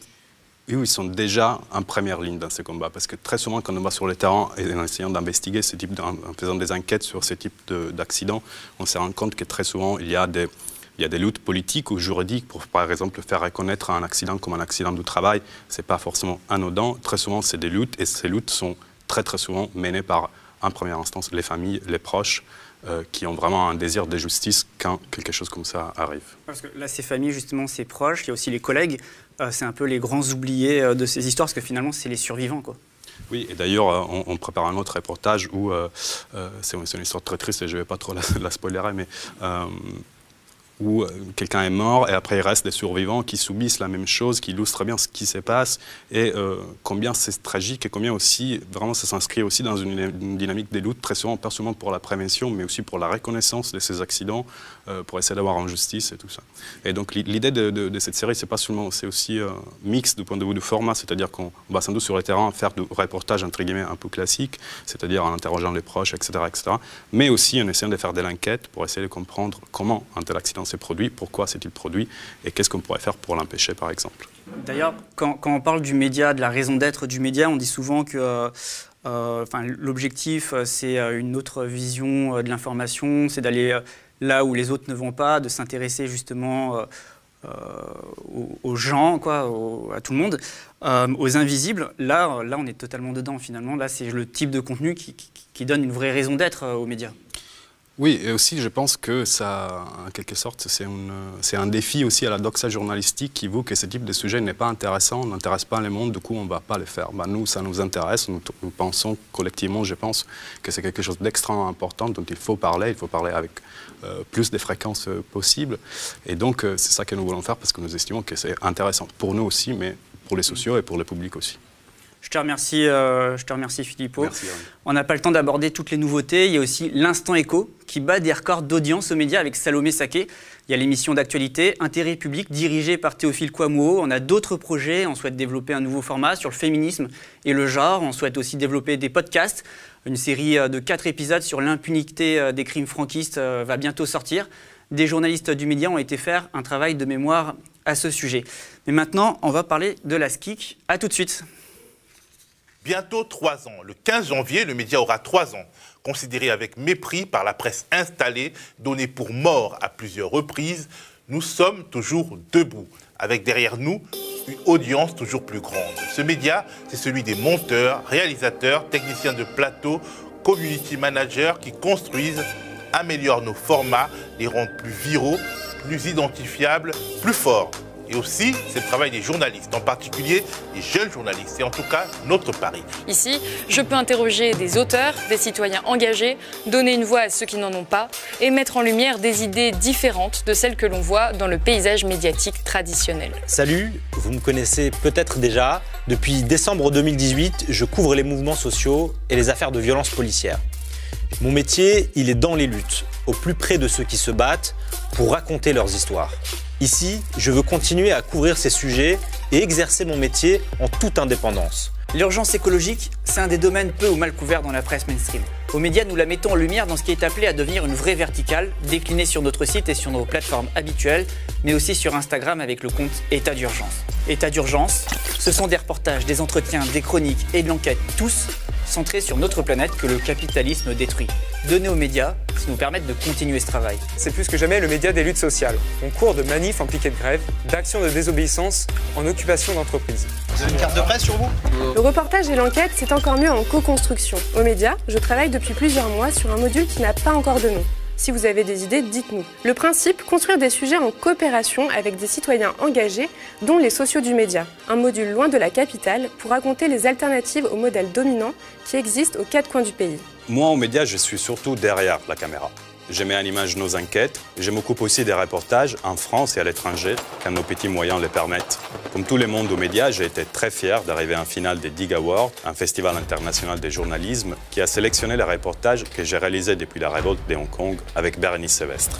ils sont déjà en première ligne dans ces combats. Parce que très souvent, quand on va sur le terrain et en essayant d'investiguer en faisant des enquêtes sur ce type d'accidents, on se rend compte que très souvent, il y a des luttes politiques ou juridiques pour, par exemple, faire reconnaître un accident comme un accident du travail. Ce n'est pas forcément anodin. Très souvent, c'est des luttes et ces luttes sont très souvent menées par, en première instance, les familles, les proches. qui ont vraiment un désir de justice quand quelque chose comme ça arrive. Parce que là, ces familles, justement, ces proches, il y a aussi les collègues, c'est un peu les grands oubliés de ces histoires, parce que finalement, c'est les survivants, quoi. Oui, et d'ailleurs, on prépare un autre reportage où, c'est une histoire très triste et je ne vais pas trop la spoilerer, mais où quelqu'un est mort et après il reste des survivants qui subissent la même chose, qui illustrent très bien ce qui se passe et combien c'est tragique et combien aussi, vraiment ça s'inscrit aussi dans une dynamique des luttes, très souvent, pas seulement pour la prévention, mais aussi pour la reconnaissance de ces accidents, pour essayer d'avoir en justice et tout ça. Et donc l'idée de cette série, c'est aussi mixte du point de vue du format, c'est-à-dire qu'on va sans doute sur le terrain faire du reportage entre guillemets un peu classique, c'est-à-dire en interrogeant les proches, etc., mais aussi en essayant de faire de l'enquête pour essayer de comprendre comment un tel accident s'est produit, pourquoi s'est-il produit et qu'est-ce qu'on pourrait faire pour l'empêcher, par exemple. D'ailleurs, quand on parle du média, de la raison d'être du média, on dit souvent que l'objectif, c'est une autre vision de l'information, c'est d'aller là où les autres ne vont pas, de s'intéresser justement aux gens, quoi, à tout le monde, aux invisibles. Là, on est totalement dedans, finalement. Là, c'est le type de contenu qui donne une vraie raison d'être aux médias. Oui, et aussi je pense que ça, en quelque sorte, c'est un défi aussi à la doxa journalistique qui veut que ce type de sujet n'est pas intéressant, n'intéresse pas le monde, du coup on ne va pas le faire. Nous, ça nous intéresse, nous pensons collectivement, je pense, que c'est quelque chose d'extrêmement important dont il faut parler avec plus de fréquences possibles. Et donc c'est ça que nous voulons faire parce que nous estimons que c'est intéressant pour nous aussi, mais pour les sociaux et pour le public aussi. Je te remercie Philippot. Merci, on n'a pas le temps d'aborder toutes les nouveautés. Il y a aussi l'Instant Écho qui bat des records d'audience aux médias avec Salomé Saké. Il y a l'émission d'actualité Intérêt public dirigée par Théophile Kouamouo. On a d'autres projets. On souhaite développer un nouveau format sur le féminisme et le genre. On souhaite aussi développer des podcasts. Une série de 4 épisodes sur l'impunité des crimes franquistes va bientôt sortir. Des journalistes du média ont été faire un travail de mémoire à ce sujet. Mais maintenant, on va parler de la SKIC. À tout de suite. Bientôt 3 ans. Le 15 janvier, le média aura 3 ans. Considéré avec mépris par la presse installée, donné pour mort à plusieurs reprises, nous sommes toujours debout, avec derrière nous une audience toujours plus grande. Ce média, c'est celui des monteurs, réalisateurs, techniciens de plateau, community managers qui construisent, améliorent nos formats, les rendent plus viraux, plus identifiables, plus forts. Et aussi, c'est le travail des journalistes, en particulier des jeunes journalistes. C'est en tout cas notre pari. Ici, je peux interroger des auteurs, des citoyens engagés, donner une voix à ceux qui n'en ont pas et mettre en lumière des idées différentes de celles que l'on voit dans le paysage médiatique traditionnel. Salut, vous me connaissez peut-être déjà. Depuis décembre 2018, je couvre les mouvements sociaux et les affaires de violence policière. Mon métier, il est dans les luttes, au plus près de ceux qui se battent pour raconter leurs histoires. Ici, je veux continuer à couvrir ces sujets et exercer mon métier en toute indépendance. L'urgence écologique, c'est un des domaines peu ou mal couverts dans la presse mainstream. Aux médias, nous la mettons en lumière dans ce qui est appelé à devenir une vraie verticale, déclinée sur notre site et sur nos plateformes habituelles, mais aussi sur Instagram avec le compte État d'urgence. État d'urgence, ce sont des reportages, des entretiens, des chroniques et de l'enquête, tous centrés sur notre planète que le capitalisme détruit. Donner aux médias, ça nous permet de continuer ce travail. C'est plus que jamais le média des luttes sociales. On court de manifs en piquet de grève, d'actions de désobéissance en occupation d'entreprise. Vous avez une carte de presse sur vous ? Le reportage et l'enquête, c'est encore mieux en co-construction. Aux médias, je travaille depuis plusieurs mois sur un module qui n'a pas encore de nom. Si vous avez des idées, dites-nous. Le principe, construire des sujets en coopération avec des citoyens engagés, dont les sociaux du média. Un module loin de la capitale pour raconter les alternatives au modèle dominant qui existent aux 4 coins du pays. Moi, aux médias, je suis surtout derrière la caméra. Je mets en image nos enquêtes. Je m'occupe aussi des reportages en France et à l'étranger, quand nos petits moyens le permettent. Comme tout le monde aux médias, j'ai été très fier d'arriver en finale des Dig Awards, un festival international de journalisme qui a sélectionné les reportages que j'ai réalisés depuis la révolte de Hong Kong avec Bérénice Sévestre.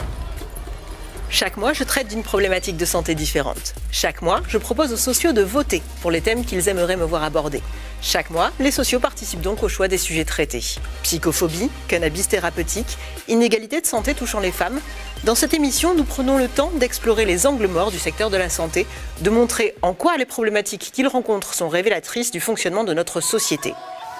Chaque mois, je traite d'une problématique de santé différente. Chaque mois, je propose aux sociaux de voter pour les thèmes qu'ils aimeraient me voir aborder. Chaque mois, les sociaux participent donc au choix des sujets traités. Psychophobie, cannabis thérapeutique, inégalité de santé touchant les femmes. Dans cette émission, nous prenons le temps d'explorer les angles morts du secteur de la santé, de montrer en quoi les problématiques qu'ils rencontrent sont révélatrices du fonctionnement de notre société.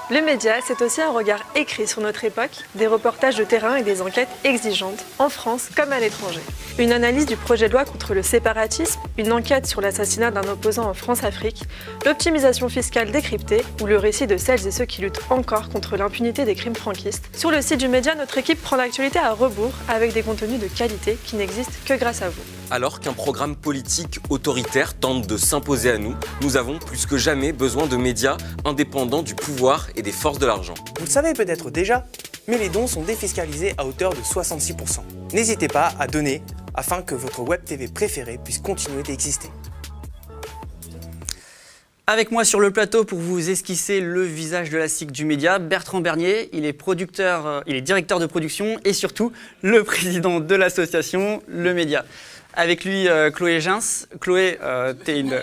Le média, c'est aussi un regard écrit sur notre époque, des reportages de terrain et des enquêtes exigeantes, en France comme à l'étranger. Une analyse du projet de loi contre le séparatisme, une enquête sur l'assassinat d'un opposant en France-Afrique, l'optimisation fiscale décryptée ou le récit de celles et ceux qui luttent encore contre l'impunité des crimes franquistes. Sur le site du média, notre équipe prend l'actualité à rebours avec des contenus de qualité qui n'existent que grâce à vous. Alors qu'un programme politique autoritaire tente de s'imposer à nous, nous avons plus que jamais besoin de médias indépendants du pouvoir et des forces de l'argent. Vous le savez peut-être déjà, mais les dons sont défiscalisés à hauteur de 66%. N'hésitez pas à donner afin que votre web TV préférée puisse continuer d'exister. Avec moi sur le plateau pour vous esquisser le visage de la SIC du média, Bertrand Bernier. Il est directeur de production et surtout le président de l'association Le Média. Avec lui, Chloé Gens. Chloé, t'es une...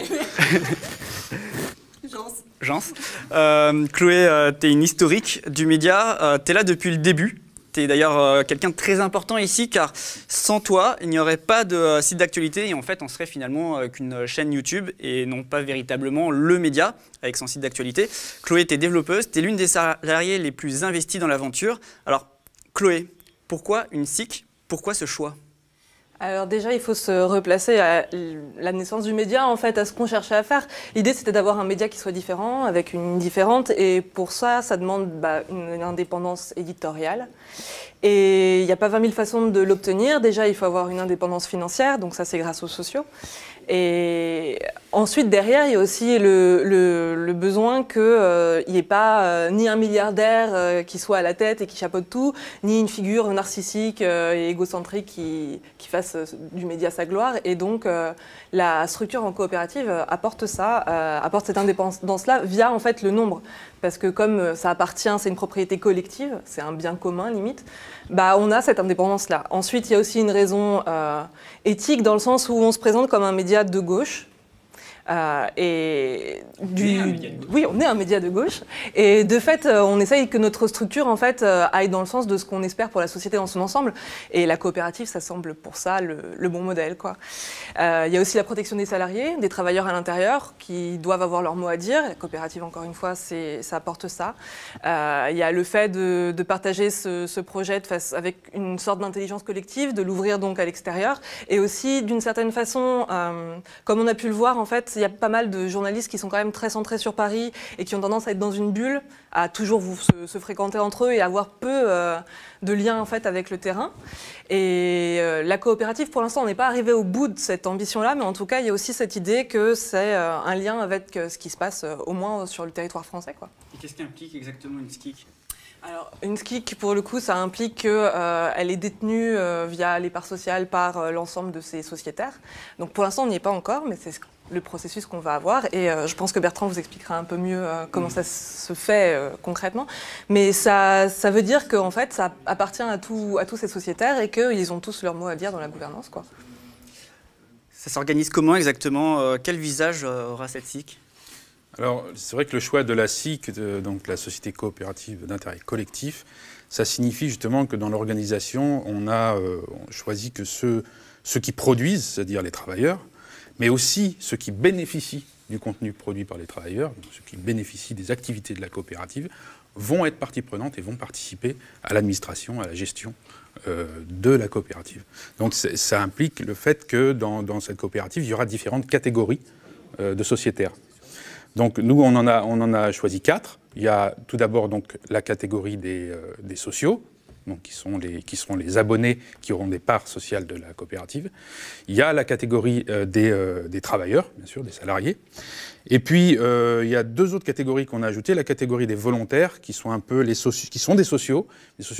Chloé, t'es une historique du média. T'es là depuis le début. T'es d'ailleurs quelqu'un de très important ici, car sans toi, il n'y aurait pas de site d'actualité et en fait, on serait finalement qu'une chaîne YouTube et non pas véritablement le média avec son site d'actualité. Chloé, t'es développeuse, t'es l'une des salariées les plus investies dans l'aventure. Alors, Chloé, pourquoi une SIC? Pourquoi ce choix? Alors déjà, il faut se replacer à la naissance du média, en fait, à ce qu'on cherchait à faire. L'idée, c'était d'avoir un média qui soit différent, avec une différente, et pour ça, ça demande une indépendance éditoriale. Et il n'y a pas 20 000 façons de l'obtenir. Déjà, il faut avoir une indépendance financière, donc ça, c'est grâce aux sociaux. Et ensuite, derrière, il y a aussi le besoin qu'il n'y ait pas ni un milliardaire qui soit à la tête et qui chapeaute tout, ni une figure narcissique et égocentrique qui fasse du média sa gloire. Et donc, la structure en coopérative apporte ça, apporte cette indépendance-là via en fait le nombre. Parce que comme ça appartient, c'est une propriété collective, c'est un bien commun limite, on a cette indépendance-là. Ensuite, il y a aussi une raison éthique dans le sens où on se présente comme un média de gauche. Oui, on est un média de gauche. Et de fait, on essaye que notre structure en fait, aille dans le sens de ce qu'on espère pour la société dans son ensemble. Et la coopérative, ça semble pour ça le bon modèle, quoi. Il y a aussi la protection des salariés, des travailleurs à l'intérieur, qui doivent avoir leur mot à dire. La coopérative, encore une fois, ça apporte ça. Il y a le fait de partager ce projet avec une sorte d'intelligence collective, de l'ouvrir donc à l'extérieur. Et aussi, d'une certaine façon, comme on a pu le voir, en fait, il y a pas mal de journalistes qui sont quand même très centrés sur Paris et qui ont tendance à être dans une bulle, à toujours se fréquenter entre eux et avoir peu de liens en fait, avec le terrain. Et la coopérative, pour l'instant, on n'est pas arrivé au bout de cette ambition-là, mais en tout cas, il y a aussi cette idée que c'est un lien avec ce qui se passe au moins sur le territoire français, quoi. Et qu'est-ce qui implique exactement une SKIC ? Alors, une SKIC, pour le coup, ça implique qu'elle est détenue via les parts sociales par l'ensemble de ses sociétaires. Donc pour l'instant, on n'y est pas encore, mais c'est le processus qu'on va avoir. Et je pense que Bertrand vous expliquera un peu mieux comment ça se fait concrètement. Mais ça veut dire qu'en fait, ça appartient à tous ces sociétaires et qu'ils ont tous leur mot à dire dans la gouvernance, quoi. Ça s'organise comment exactement? Quel visage aura cette SIC? Alors, c'est vrai que le choix de la SIC, donc la Société coopérative d'intérêt collectif, ça signifie justement que dans l'organisation, on a choisi que ceux qui produisent, c'est-à-dire les travailleurs, mais aussi ceux qui bénéficient du contenu produit par les travailleurs, donc ceux qui bénéficient des activités de la coopérative, vont être partie prenante et vont participer à l'administration, à la gestion de la coopérative. Donc ça implique le fait que dans cette coopérative, il y aura différentes catégories de sociétaires. Donc nous, on en a choisi 4. Il y a tout d'abord donc la catégorie des sociaux, donc qui seront les abonnés qui auront des parts sociales de la coopérative. Il y a la catégorie des travailleurs, bien sûr, des salariés. Et puis il y a 2 autres catégories qu'on a ajoutées. La catégorie des volontaires, qui sont un peu qui sont des sociaux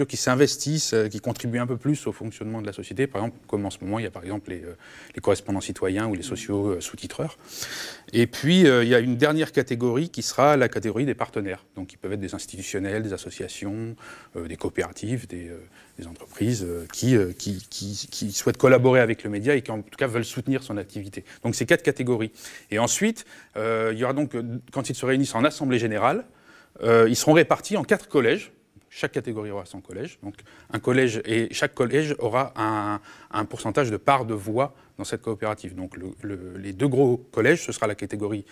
qui s'investissent, qui contribuent un peu plus au fonctionnement de la société. Par exemple, comme en ce moment, il y a par exemple les correspondants citoyens ou les sociaux sous-titreurs. Et puis il y a une dernière catégorie qui sera la catégorie des partenaires. Donc qui peuvent être des institutionnels, des associations, des coopératives, des entreprises qui souhaitent collaborer avec le média et qui en tout cas veulent soutenir son activité. Donc c'est 4 catégories. Et ensuite, il y aura donc, quand ils se réunissent en assemblée générale, ils seront répartis en 4 collèges. Chaque catégorie aura son collège. Donc un collège, et chaque collège aura un pourcentage de parts de voix dans cette coopérative. Donc les 2 gros collèges, ce sera la catégorie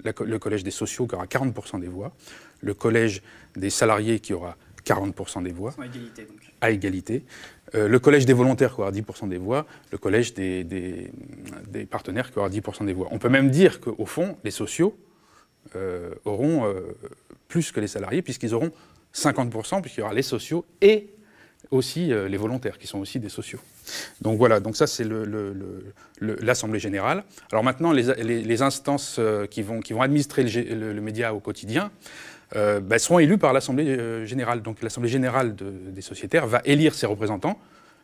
le collège des sociaux qui aura 40% des voix, le collège des salariés qui aura 40% des voix, à égalité, donc. À égalité, le collège des volontaires qui aura 10% des voix, le collège des partenaires qui aura 10% des voix. On peut même dire qu'au fond, les sociaux auront plus que les salariés, puisqu'ils auront 50%, puisqu'il y aura les sociaux et aussi les volontaires, qui sont aussi des sociaux. Donc voilà, donc ça c'est l'Assemblée générale. Alors maintenant, les instances qui vont administrer le média au quotidien seront élues par l'Assemblée générale. Donc l'Assemblée générale des sociétaires va élire ses représentants,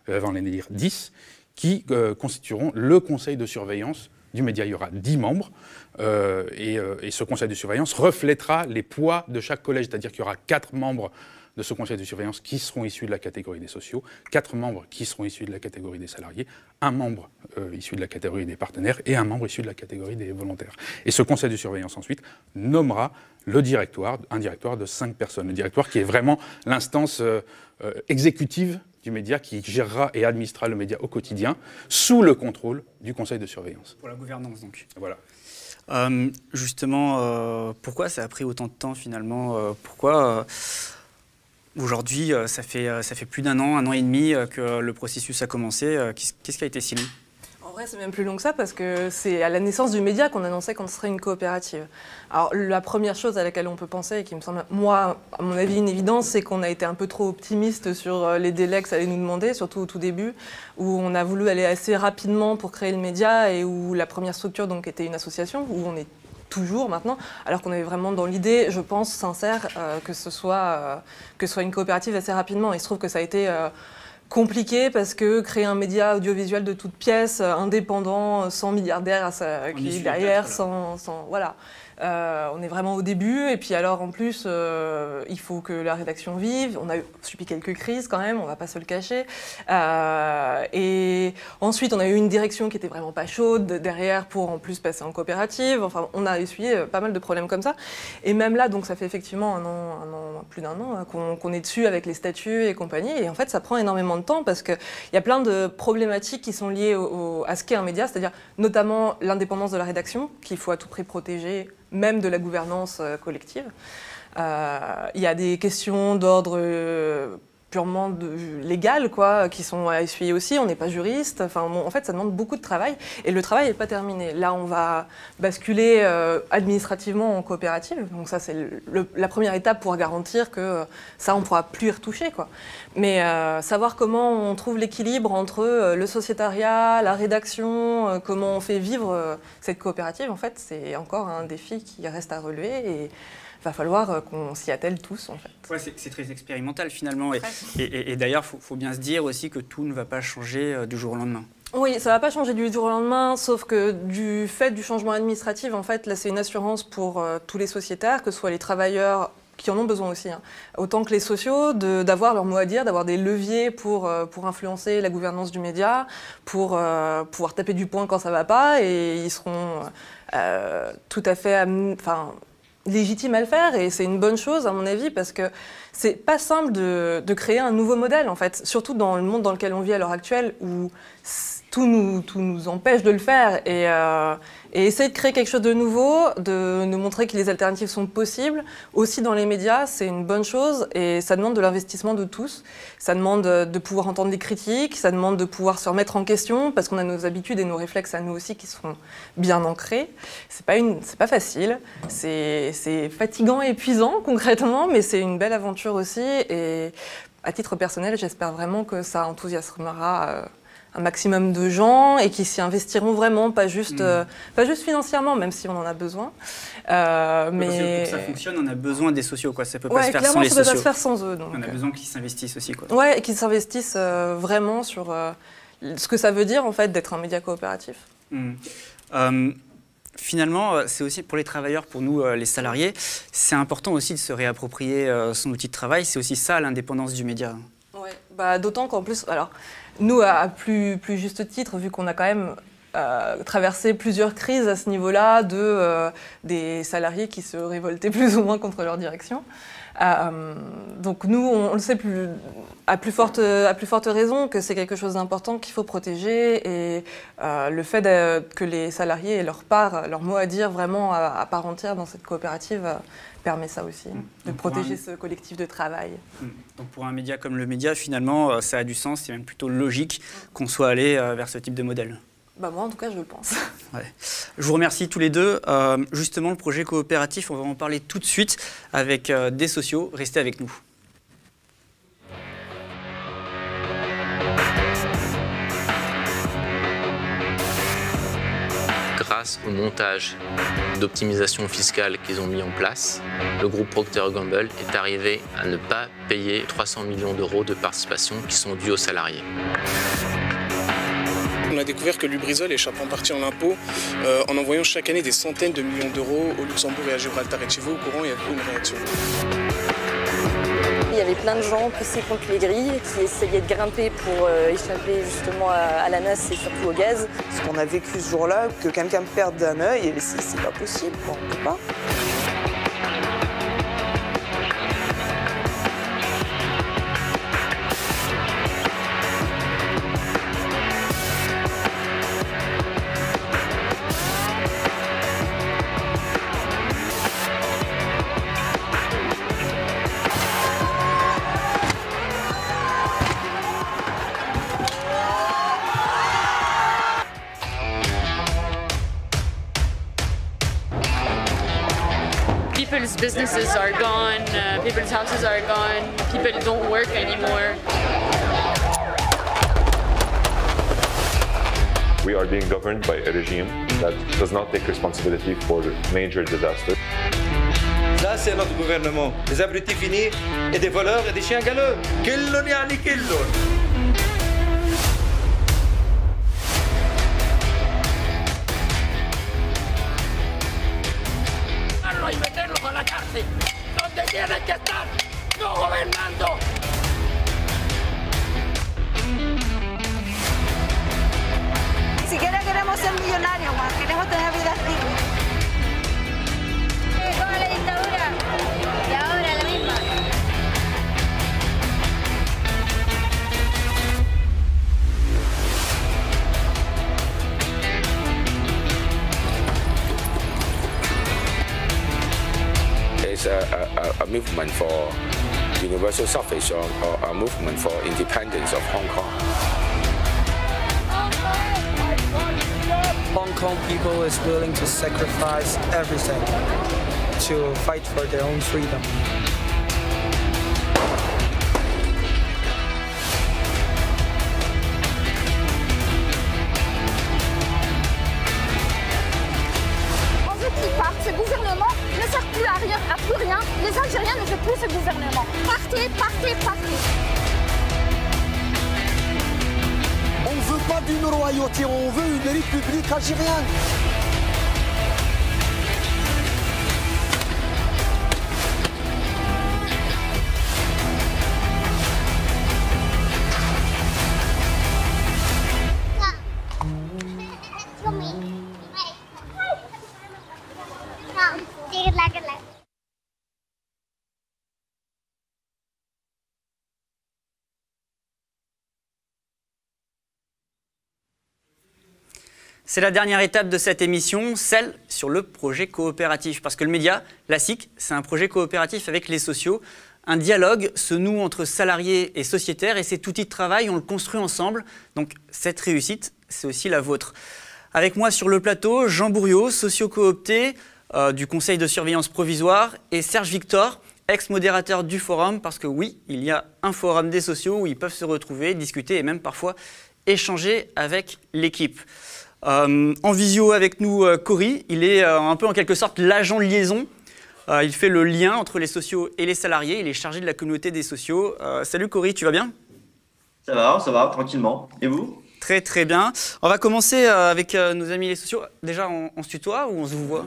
va en élire 10, qui constitueront le conseil de surveillance du média. Il y aura 10 membres, et ce conseil de surveillance reflètera les poids de chaque collège, c'est-à-dire qu'il y aura 4 membres de ce conseil de surveillance qui seront issus de la catégorie des sociaux, 4 membres qui seront issus de la catégorie des salariés, un membre issu de la catégorie des partenaires et un membre issu de la catégorie des volontaires. Et ce conseil de surveillance ensuite nommera un directoire de 5 personnes. Le directoire qui est vraiment l'instance exécutive du média qui gérera et administrera le média au quotidien sous le contrôle du conseil de surveillance. Pour la gouvernance donc. Voilà. Justement, pourquoi ça a pris autant de temps finalement pourquoi aujourd'hui, ça fait plus d'un an et demi que le processus a commencé. Qu'est-ce qui a été si long ? En vrai, c'est même plus long que ça parce que c'est à la naissance du média qu'on annonçait qu'on serait une coopérative. Alors, la première chose à laquelle on peut penser, et qui me semble, moi, à mon avis, une évidence, c'est qu'on a été un peu trop optimiste sur les délais que ça allait nous demander, surtout au tout début, où on a voulu aller assez rapidement pour créer le média et où la première structure donc, était une association, où on est toujours maintenant, alors qu'on avait vraiment dans l'idée, je pense, sincère, que ce soit une coopérative assez rapidement. Il se trouve que ça a été compliqué parce que créer un média audiovisuel de toute pièce, indépendant, sans milliardaire qui est derrière, voilà. On est vraiment au début et puis alors en plus il faut que la rédaction vive, on a subi quelques crises quand même, on va pas se le cacher, et ensuite on a eu une direction qui était vraiment pas chaude derrière pour en plus passer en coopérative, enfin on a essuyé pas mal de problèmes comme ça et même là donc ça fait effectivement plus d'un an qu'on est dessus avec les statuts et compagnie et en fait ça prend énormément de temps parce qu'il y a plein de problématiques qui sont liées à ce qu'est un média, c'est-à-dire notamment l'indépendance de la rédaction qu'il faut à tout prix protéger, même de la gouvernance collective. Il y a des questions d'ordre purement légal, quoi, qui sont à essuyer aussi. On n'est pas juriste. Enfin, bon, en fait, ça demande beaucoup de travail. Et le travail n'est pas terminé. Là, on va basculer administrativement en coopérative. Donc ça, c'est la première étape pour garantir que ça, on ne pourra plus y retoucher, quoi. Mais savoir comment on trouve l'équilibre entre le sociétariat, la rédaction, comment on fait vivre cette coopérative, en fait, c'est encore un défi qui reste à relever et il va falloir qu'on s'y attelle tous, en fait. Ouais, c'est très expérimental, finalement. Et d'ailleurs, il faut bien se dire aussi que tout ne va pas changer du jour au lendemain. Oui, ça ne va pas changer du jour au lendemain, sauf que du fait du changement administratif, en fait, là, c'est une assurance pour tous les sociétaires, que ce soit les travailleurs qui en ont besoin aussi, hein. Autant que les sociaux, d'avoir leur mot à dire, d'avoir des leviers pour influencer la gouvernance du média, pour pouvoir taper du poing quand ça ne va pas, et ils seront tout à fait légitimes à le faire, et c'est une bonne chose à mon avis, parce que c'est pas simple de créer un nouveau modèle, en fait, surtout dans le monde dans lequel on vit à l'heure actuelle, où tout nous empêche de le faire, et essayer de créer quelque chose de nouveau, de nous montrer que les alternatives sont possibles, aussi dans les médias, c'est une bonne chose, et ça demande de l'investissement de tous, ça demande de pouvoir entendre des critiques, ça demande de pouvoir se remettre en question, parce qu'on a nos habitudes et nos réflexes à nous aussi qui sont bien ancrés. C'est pas facile, c'est fatigant et épuisant concrètement, mais c'est une belle aventure aussi, et à titre personnel, j'espère vraiment que ça enthousiasmera un maximum de gens et qui s'y investiront vraiment, pas juste financièrement, même si on en a besoin. Mais pour que ça fonctionne, on a besoin des sociaux, quoi. Ça peut pas se faire sans les sociaux. Ça peut pas se faire sans eux. Donc, on a besoin qu'ils s'investissent aussi, quoi. Ouais, et qu'ils s'investissent vraiment sur ce que ça veut dire en fait d'être un média coopératif. Finalement, c'est aussi pour les travailleurs, pour nous, les salariés, c'est important aussi de se réapproprier son outil de travail. C'est aussi ça, l'indépendance du média. Ouais, d'autant qu'en plus, alors, nous, à plus juste titre, vu qu'on a quand même traversé plusieurs crises à ce niveau-là, des salariés qui se révoltaient plus ou moins contre leur direction. Donc nous, on le sait à plus forte raison que c'est quelque chose d'important qu'il faut protéger, et le fait que les salariés aient leur mot à dire vraiment à part entière dans cette coopérative permet ça aussi, de protéger ce collectif de travail. Donc pour un média comme le Média, finalement, ça a du sens, c'est même plutôt logique qu'on soit allé vers ce type de modèle. Bah moi, en tout cas, je le pense. Ouais. Je vous remercie tous les deux. Justement, le projet coopératif, on va en parler tout de suite avec des sociaux. Restez avec nous. Grâce au montage d'optimisation fiscale qu'ils ont mis en place, le groupe Procter & Gamble est arrivé à ne pas payer 300 millions d'euros de participation qui sont dus aux salariés. On a découvert que Lubrizol échappe en partie en impôts en envoyant chaque année des centaines de millions d'euros au Luxembourg et à Gibraltar. Et chez vous, au courant, il y a une réaction. Il y avait plein de gens poussés contre les grilles qui essayaient de grimper pour échapper justement à la nasse et surtout au gaz. Ce qu'on a vécu ce jour-là, que quelqu'un perde un œil, c'est pas possible, on ne peut pas. People's businesses are gone, people's houses are gone, people don't work anymore. We are being governed by a regime that does not take responsibility for major disasters. Ça, c'est notre gouvernement. Des abrutis finis et des voleurs et des chiens galeux. Killon yani killon. Y meterlos a la cárcel, donde tienen que estar, no gobernando. Ni siquiera queremos ser millonarios, más queremos tener vidas dignas. Como la dictadura, y ahora la misma. It's a movement for universal suffrage, or a movement for independence of Hong Kong. Hong Kong people is willing to sacrifice everything to fight for their own freedom. On veut qu'il parte, ce gouvernement ne sert plus à rien, à plus rien. Les Algériens ne veulent plus ce gouvernement. Partez, partez, partez. On ne veut pas d'une royauté, on veut une république algérienne. C'est la dernière étape de cette émission, celle sur le projet coopératif. Parce que le Média, la SIC, c'est un projet coopératif avec les sociaux. Un dialogue se noue entre salariés et sociétaires, et cet outil de travail, on le construit ensemble. Donc cette réussite, c'est aussi la vôtre. Avec moi sur le plateau, Jean Bourriot, socio-coopté du Conseil de surveillance provisoire, et Serge Victor, ex-modérateur du forum, parce que oui, il y a un forum des sociaux où ils peuvent se retrouver, discuter et même parfois échanger avec l'équipe. En visio avec nous, Cory, il est un peu en quelque sorte l'agent de liaison. Il fait le lien entre les sociaux et les salariés. Il est chargé de la communauté des sociaux. Salut Cory, tu vas bien? Ça va, tranquillement. Et vous? Très très bien. On va commencer avec nos amis les sociaux. Déjà, on se tutoie ou on se vous voit?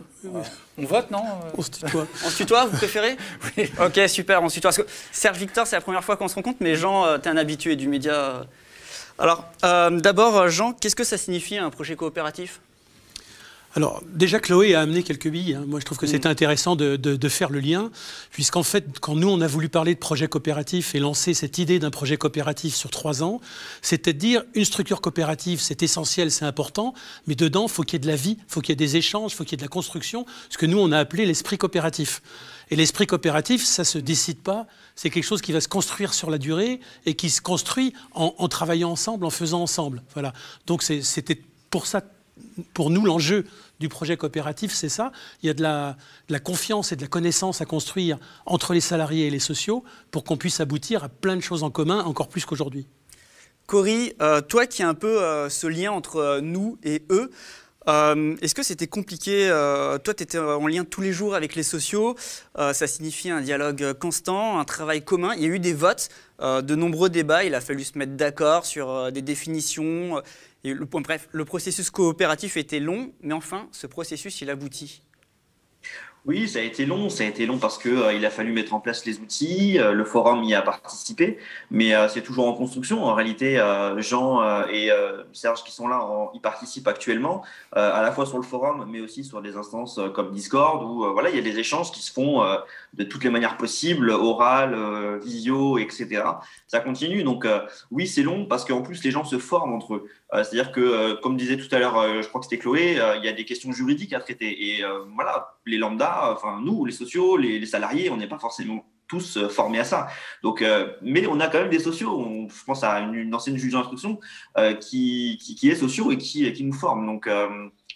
On vote, non? On se tutoie. On se tutoie, vous préférez? Oui. Ok, super, on se tutoie. Parce que Serge Victor, c'est la première fois qu'on se rencontre, mais Jean, t'es un habitué du Média. Alors, d'abord, Jean, qu'est-ce que ça signifie un projet coopératif ? Alors, déjà, Chloé a amené quelques billes. Hein. Moi, je trouve que c'était intéressant de faire le lien, puisqu'en fait, quand nous, on a voulu parler de projet coopératif et lancer cette idée d'un projet coopératif sur 3 ans, c'était de dire, une structure coopérative, c'est essentiel, c'est important, mais dedans, il faut qu'il y ait de la vie, il faut qu'il y ait des échanges, il faut qu'il y ait de la construction, ce que nous, on a appelé l'esprit coopératif. Et l'esprit coopératif, ça ne se décide pas, c'est quelque chose qui va se construire sur la durée et qui se construit en travaillant ensemble, en faisant ensemble. Voilà. Donc, c'était pour ça, pour nous, l'enjeu du projet coopératif, c'est ça. Il y a de la confiance et de la connaissance à construire entre les salariés et les sociaux pour qu'on puisse aboutir à plein de choses en commun, encore plus qu'aujourd'hui. Cory, toi qui as un peu ce lien entre nous et eux, est-ce que c'était compliqué? Toi, tu étais en lien tous les jours avec les sociaux. Ça signifie un dialogue constant, un travail commun. Il y a eu des votes, de nombreux débats. Il a fallu se mettre d'accord sur des définitions. Et bref, le processus coopératif était long, mais enfin, ce processus, il aboutit. Oui, ça a été long parce que il a fallu mettre en place les outils, le forum y a participé, mais c'est toujours en construction. En réalité, Jean et Serge qui sont là, y participent actuellement, à la fois sur le forum, mais aussi sur des instances comme Discord, où voilà, il y a des échanges qui se font de toutes les manières possibles, orales, visio, etc. Ça continue, donc oui, c'est long parce qu'en plus, les gens se forment entre eux. C'est-à-dire que, comme disait tout à l'heure, je crois que c'était Chloé, il y a des questions juridiques à traiter. Et voilà, les lambda, enfin nous, les sociaux, les salariés, on n'est pas forcément tous formés à ça. Donc, mais on a quand même des sociaux. Je pense à une ancienne juge d'instruction qui est socio et qui nous forme. Donc,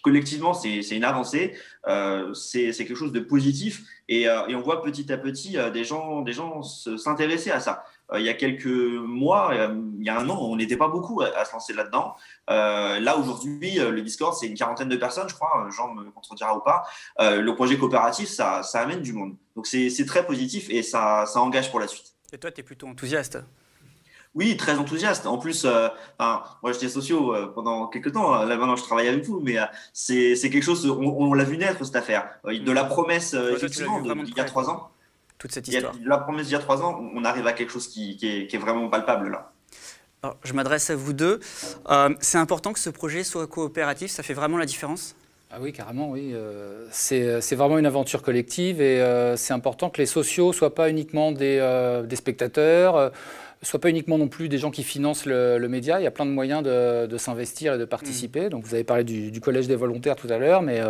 collectivement, c'est une avancée. C'est quelque chose de positif. Et on voit petit à petit des gens s'intéresser à ça. Il y a quelques mois, il y a 1 an, on n'était pas beaucoup à se lancer là-dedans. Là, aujourd'hui, le Discord, c'est une 40aine de personnes, je crois. Jean me contredira ou pas. Le projet coopératif, ça amène du monde. Donc, c'est très positif et ça engage pour la suite. Et toi, tu es plutôt enthousiaste? Oui, très enthousiaste. En plus, moi, j'étais socio pendant quelques temps. Là, maintenant, je travaille avec vous, mais c'est quelque chose, on l'a vu naître, cette affaire. De la promesse, effectivement, il y a 3 ans. Toute cette histoire. La promesse d'il y a 3 ans, on arrive à quelque chose qui est vraiment palpable là. Alors, je m'adresse à vous deux. C'est important que ce projet soit coopératif, ça fait vraiment la différence? Ah oui, carrément, oui. C'est vraiment une aventure collective et c'est important que les sociaux ne soient pas uniquement des spectateurs, ne soient pas uniquement non plus des gens qui financent le média. Il y a plein de moyens de s'investir et de participer. Donc vous avez parlé du collège des volontaires tout à l'heure, mais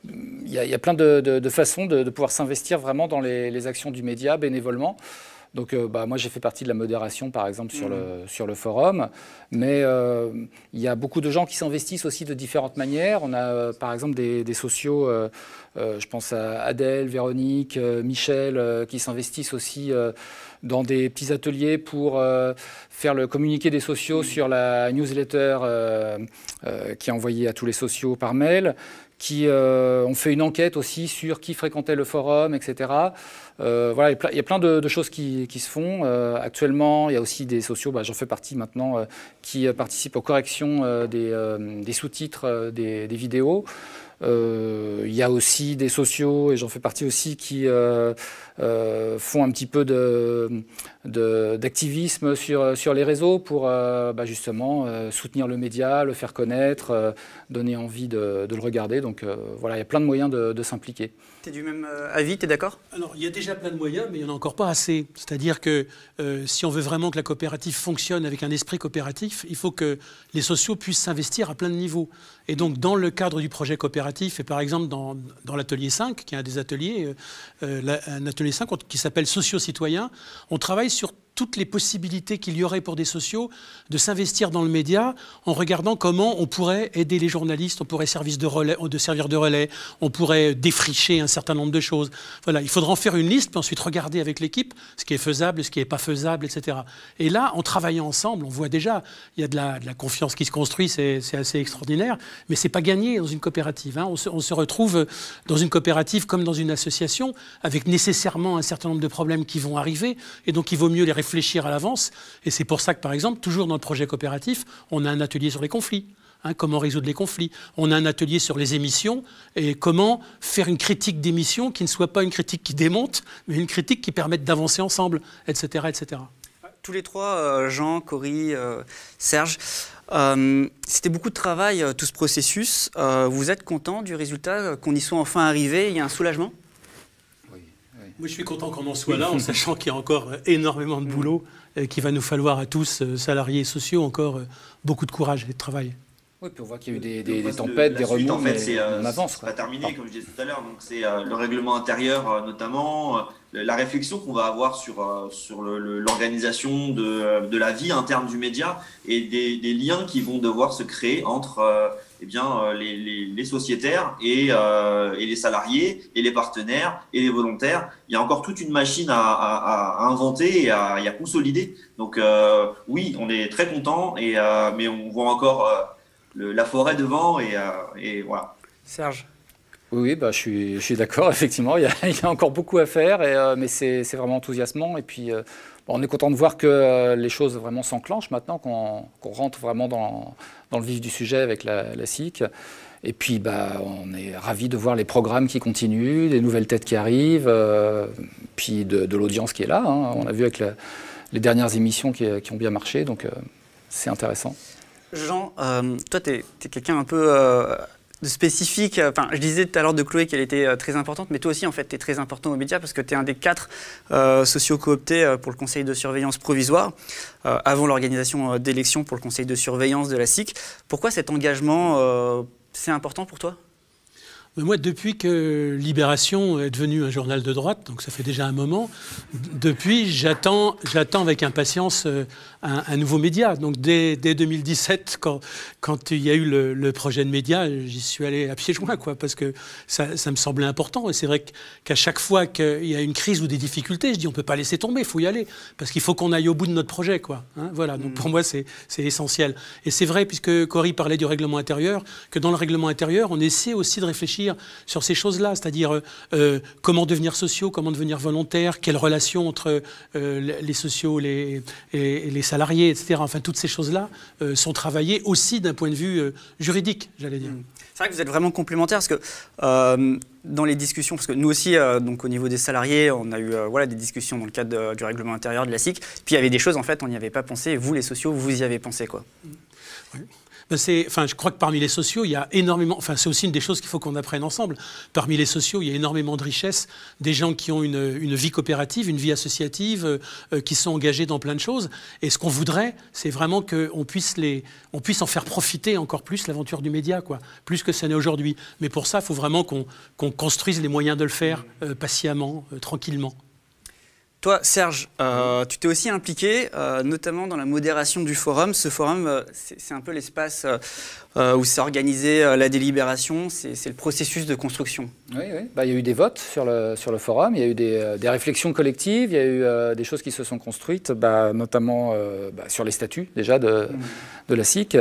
il y a plein de façons de pouvoir s'investir vraiment dans les actions du média bénévolement. Donc moi j'ai fait partie de la modération par exemple sur le forum, mais il y a beaucoup de gens qui s'investissent aussi de différentes manières. On a par exemple des sociaux, je pense à Adèle, Véronique, Michel, qui s'investissent aussi dans des petits ateliers pour faire le communiqué des sociaux sur la newsletter qui est envoyée à tous les sociaux par mail, qui ont fait une enquête aussi sur qui fréquentait le forum, etc. Voilà, il y a plein de choses qui se font. Actuellement, il y a aussi des sociaux, j'en fais partie maintenant, qui participent aux corrections des sous-titres des vidéos. Il y a aussi des sociaux, et j'en fais partie aussi, qui font un petit peu d'activisme sur les réseaux pour justement soutenir le média, le faire connaître, donner envie de le regarder. Donc voilà, il y a plein de moyens de s'impliquer. Tu es du même avis, tu es d'accord? Alors, il y a déjà plein de moyens, mais il n'y en a encore pas assez. C'est-à-dire que si on veut vraiment que la coopérative fonctionne avec un esprit coopératif, il faut que les sociaux puissent s'investir à plein de niveaux. Et donc, dans le cadre du projet coopératif, et par exemple dans l'atelier 5, qui est un des ateliers, un atelier 5 qui s'appelle Socio-Citoyens, on travaille sur toutes les possibilités qu'il y aurait pour des sociaux de s'investir dans le média en regardant comment on pourrait aider les journalistes, on pourrait servir de relais, on pourrait défricher un certain nombre de choses. Voilà, il faudra en faire une liste, puis ensuite regarder avec l'équipe ce qui est faisable, ce qui n'est pas faisable, etc. Et là, en travaillant ensemble, on voit déjà, il y a de la confiance qui se construit, c'est assez extraordinaire, mais ce n'est pas gagné dans une coopérative. Hein. On se retrouve dans une coopérative comme dans une association, avec nécessairement un certain nombre de problèmes qui vont arriver, et donc il vaut mieux les réfléchir à l'avance. Et c'est pour ça que, par exemple, toujours dans le projet coopératif, on a un atelier sur les conflits. Hein, comment résoudre les conflits. On a un atelier sur les émissions et comment faire une critique d'émissions qui ne soit pas une critique qui démonte, mais une critique qui permette d'avancer ensemble, etc., etc. tous les trois, Jean, Cory, Serge, c'était beaucoup de travail, tout ce processus. Vous êtes content du résultat, qu'on y soit enfin arrivé? Il y a un soulagement? Moi, je suis content qu'on en soit là, en sachant qu'il y a encore énormément de boulot, qu'il va nous falloir à tous, salariés et sociaux, encore beaucoup de courage et de travail. Oui, puis on voit qu'il y a eu des tempêtes, des remous, mais on avance. C'est pas terminé, comme je disais tout à l'heure. Donc c'est le règlement intérieur, notamment, la réflexion qu'on va avoir sur l'organisation de la vie interne du média et des liens qui vont devoir se créer entre les sociétaires et les salariés et les partenaires et les volontaires. Il y a encore toute une machine à inventer et à consolider. Donc oui, on est très content, mais on voit encore la forêt devant et voilà. Serge? Oui, bah, je suis d'accord, effectivement, il y a encore beaucoup à faire, mais c'est vraiment enthousiasmant. Et puis, on est content de voir que les choses vraiment s'enclenchent maintenant, qu'on rentre vraiment dans le vif du sujet avec la SIC. Et puis, bah, on est ravis de voir les programmes qui continuent, des nouvelles têtes qui arrivent, puis de l'audience qui est là. Hein. On a vu avec les dernières émissions qui ont bien marché, donc c'est intéressant. Jean, toi, tu es quelqu'un un peu de spécifique. Enfin, je disais tout à l'heure de Chloé qu'elle était très importante, mais toi aussi, en fait, tu es très important aux médias parce que tu es un des 4 sociaux cooptés pour le conseil de surveillance provisoire, avant l'organisation d'élections pour le conseil de surveillance de la SIC. Pourquoi cet engagement, c'est important pour toi ? Moi, depuis que Libération est devenu un journal de droite, donc ça fait déjà un moment, depuis, j'attends avec impatience un nouveau média. Donc dès 2017, quand il y a eu le projet de média, j'y suis allé à pieds joints, quoi, parce que ça me semblait important. Et c'est vrai qu'à chaque fois qu'il y a une crise ou des difficultés, je dis on ne peut pas laisser tomber, il faut y aller, parce qu'il faut qu'on aille au bout de notre projet, quoi. Hein, voilà. Donc pour moi, c'est essentiel. Et c'est vrai, puisque Cory parlait du règlement intérieur, que dans le règlement intérieur, on essaie aussi de réfléchir sur ces choses-là, c'est-à-dire comment devenir sociaux, comment devenir volontaire, quelle relation entre les sociaux et les salariés, etc. Enfin, toutes ces choses-là sont travaillées aussi d'un point de vue juridique, j'allais dire. C'est vrai que vous êtes vraiment complémentaires parce que dans les discussions, parce que nous aussi, donc au niveau des salariés, on a eu des discussions dans le cadre du règlement intérieur de la SIC, puis il y avait des choses, en fait, on n'y avait pas pensé, et vous, les sociaux, vous y avez pensé, quoi. Oui. Je crois que parmi les sociaux, il y a énormément... c'est aussi une des choses qu'il faut qu'on apprenne ensemble. Parmi les sociaux, il y a énormément de richesses, des gens qui ont une vie coopérative, une vie associative, qui sont engagés dans plein de choses. Et ce qu'on voudrait, c'est vraiment qu'on puisse en faire profiter encore plus l'aventure du média, quoi, plus que ça n'est aujourd'hui. Mais pour ça, il faut vraiment qu'on construise les moyens de le faire patiemment, tranquillement. Toi, Serge, tu t'es aussi impliqué, notamment dans la modération du forum. Ce forum, c'est un peu l'espace où s'est organisée la délibération, c'est le processus de construction. Oui, oui. Bah, il y a eu des votes sur le forum, il y a eu des réflexions collectives, il y a eu des choses qui se sont construites, notamment sur les statuts déjà de la SIC.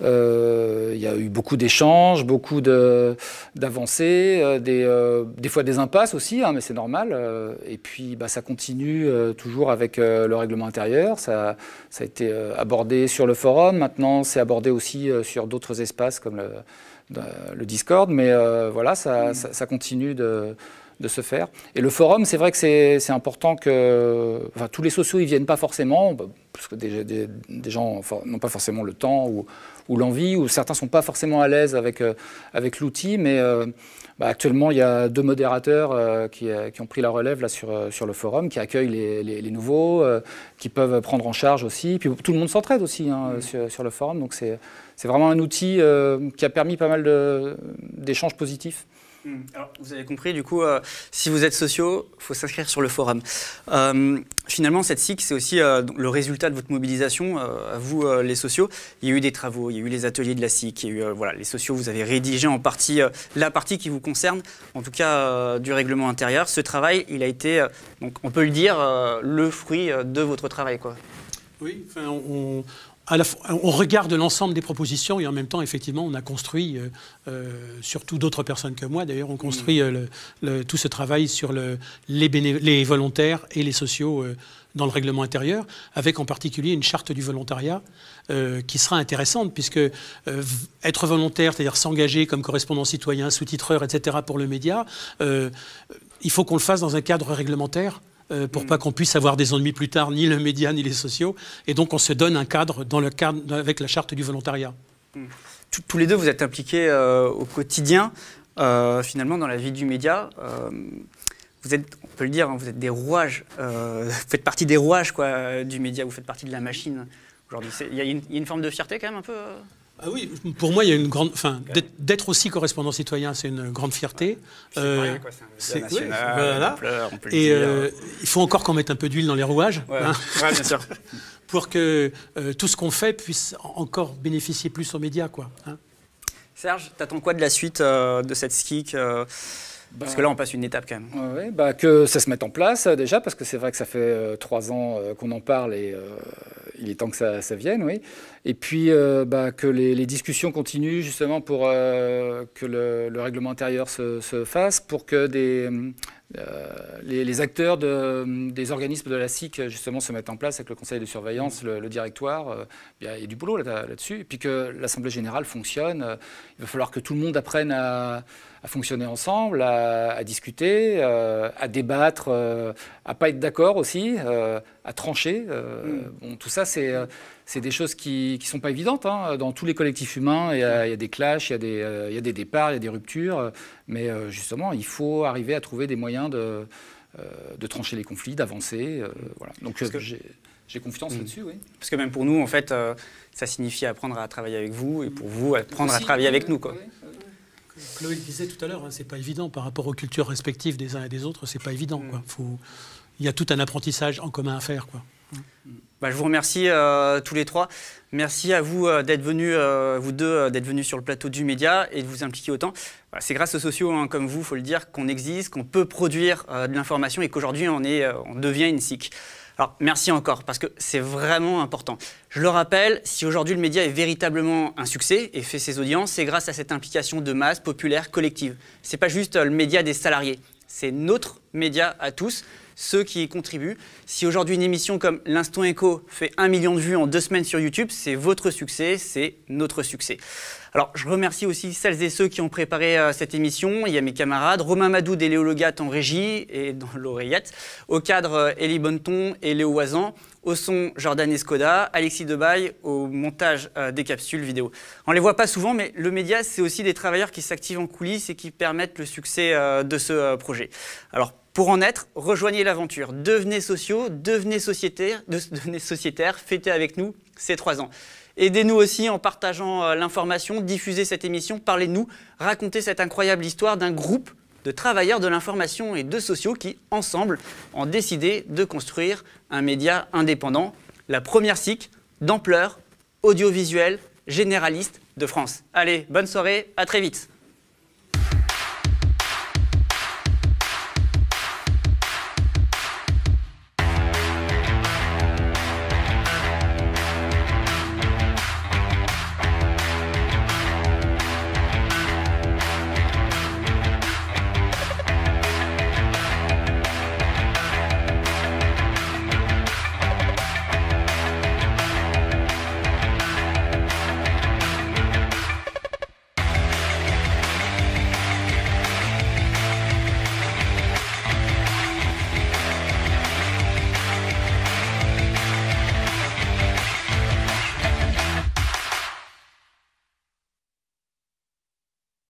Il y a eu beaucoup d'échanges, beaucoup d'avancées, des fois des impasses aussi, hein, mais c'est normal. Et puis ça continue toujours avec le règlement intérieur. Ça a été abordé sur le forum. Maintenant, c'est abordé aussi sur d'autres espaces comme le Discord. Mais voilà, ça continue de se faire. Et le forum, c'est vrai que c'est important que... tous les sociaux, ils ne viennent pas forcément, parce que des gens n'ont pas forcément le temps ou l'envie, ou certains ne sont pas forcément à l'aise avec l'outil, mais actuellement, il y a 2 modérateurs qui ont pris la relève là, sur le forum, qui accueillent les nouveaux, qui peuvent prendre en charge aussi. Puis tout le monde s'entraide aussi sur le forum, donc c'est vraiment un outil qui a permis pas mal d'échanges positifs. Alors, vous avez compris, du coup, si vous êtes sociaux, il faut s'inscrire sur le forum. Finalement, cette SIC, c'est aussi le résultat de votre mobilisation, à vous, les sociaux. Il y a eu des travaux, il y a eu les ateliers de la SIC, il y a eu, les sociaux, vous avez rédigé en partie la partie qui vous concerne, en tout cas du règlement intérieur. Ce travail, il a été, donc, on peut le dire, le fruit de votre travail, quoi. Oui, on regarde l'ensemble des propositions et en même temps, effectivement, on a construit, surtout d'autres personnes que moi, d'ailleurs, on construit tout ce travail sur les volontaires et les sociaux dans le règlement intérieur, avec en particulier une charte du volontariat qui sera intéressante, puisque être volontaire, c'est-à-dire s'engager comme correspondant citoyen, sous-titreur, etc., pour le média, il faut qu'on le fasse dans un cadre réglementaire pour pas qu'on puisse avoir des ennuis plus tard, ni le média, ni les sociaux. Et donc, on se donne un cadre, avec la charte du volontariat. Tous les deux, vous êtes impliqués au quotidien, finalement, dans la vie du média. Vous êtes, on peut le dire, hein, vous êtes des rouages, vous faites partie des rouages quoi, du média, vous faites partie de la machine aujourd'hui. Il y a une forme de fierté quand même un peu Ah oui, pour moi, il y a une grande, d'être aussi correspondant citoyen, c'est une grande fierté. C'est vrai, quoi, c'est un média national, voilà. on peut le dire. Il faut encore qu'on mette un peu d'huile dans les rouages, ouais, bien sûr. pour que tout ce qu'on fait puisse encore bénéficier plus aux médias, quoi. Hein. Serge, t'attends quoi de la suite de cette SKIC parce que là, on passe une étape quand même. Ouais, que ça se mette en place déjà, parce que c'est vrai que ça fait 3 ans qu'on en parle et il est temps que ça vienne, oui. Et puis que les discussions continuent justement pour que le règlement intérieur se fasse, pour que les acteurs des organismes de la SIC justement se mettent en place avec le conseil de surveillance, le directoire. Il y a du boulot là-dessus. Et puis que l'Assemblée générale fonctionne. Il va falloir que tout le monde apprenne à fonctionner ensemble, à discuter, à débattre, à pas être d'accord aussi, à trancher. Bon, tout ça, c'est des choses qui sont pas évidentes. Hein. Dans tous les collectifs humains, il y a des clashs, il y a des départs, il y a des ruptures. Mais justement, il faut arriver à trouver des moyens de trancher les conflits, d'avancer. Voilà. Donc j'ai confiance là-dessus, oui. Parce que même pour nous, en fait, ça signifie apprendre à travailler avec vous et pour vous, apprendre à travailler avec nous, quoi. Chloé disait tout à l'heure, hein, c'est pas évident par rapport aux cultures respectives des uns et des autres, c'est pas évident, quoi. Il y a tout un apprentissage en commun à faire, quoi. Je vous remercie tous les trois. Merci à vous d'être venus, vous deux, d'être venus sur le plateau du média et de vous impliquer autant. Voilà, c'est grâce aux sociaux, hein, comme vous, il faut le dire, qu'on existe, qu'on peut produire de l'information et qu'aujourd'hui, on devient une SIC. Alors, merci encore, parce que c'est vraiment important. Je le rappelle, si aujourd'hui le média est véritablement un succès et fait ses audiences, c'est grâce à cette implication de masse, populaire, collective. C'est pas juste le média des salariés, c'est notre média à tous, ceux qui y contribuent. Si aujourd'hui une émission comme l'Instant Écho fait 1 million de vues en 2 semaines sur YouTube, c'est votre succès, c'est notre succès. Alors, je remercie aussi celles et ceux qui ont préparé cette émission. Il y a mes camarades, Romain Madoud et Léo Legat en régie et dans l'oreillette. Au cadre, Élie Bonneton et Léo Oisan. Au son, Jordan Escoda, Alexis Debaille au montage des capsules vidéo. On ne les voit pas souvent, mais le média, c'est aussi des travailleurs qui s'activent en coulisses et qui permettent le succès de ce projet. Alors, pour en être, rejoignez l'aventure. Devenez sociaux, devenez sociétaires, fêtez avec nous ces 3 ans. Aidez-nous aussi en partageant l'information, diffusez cette émission, parlez-nous, racontez cette incroyable histoire d'un groupe de travailleurs de l'information et de sociaux qui, ensemble, ont décidé de construire un média indépendant, la première SIC d'ampleur audiovisuelle généraliste de France. Allez, bonne soirée, à très vite.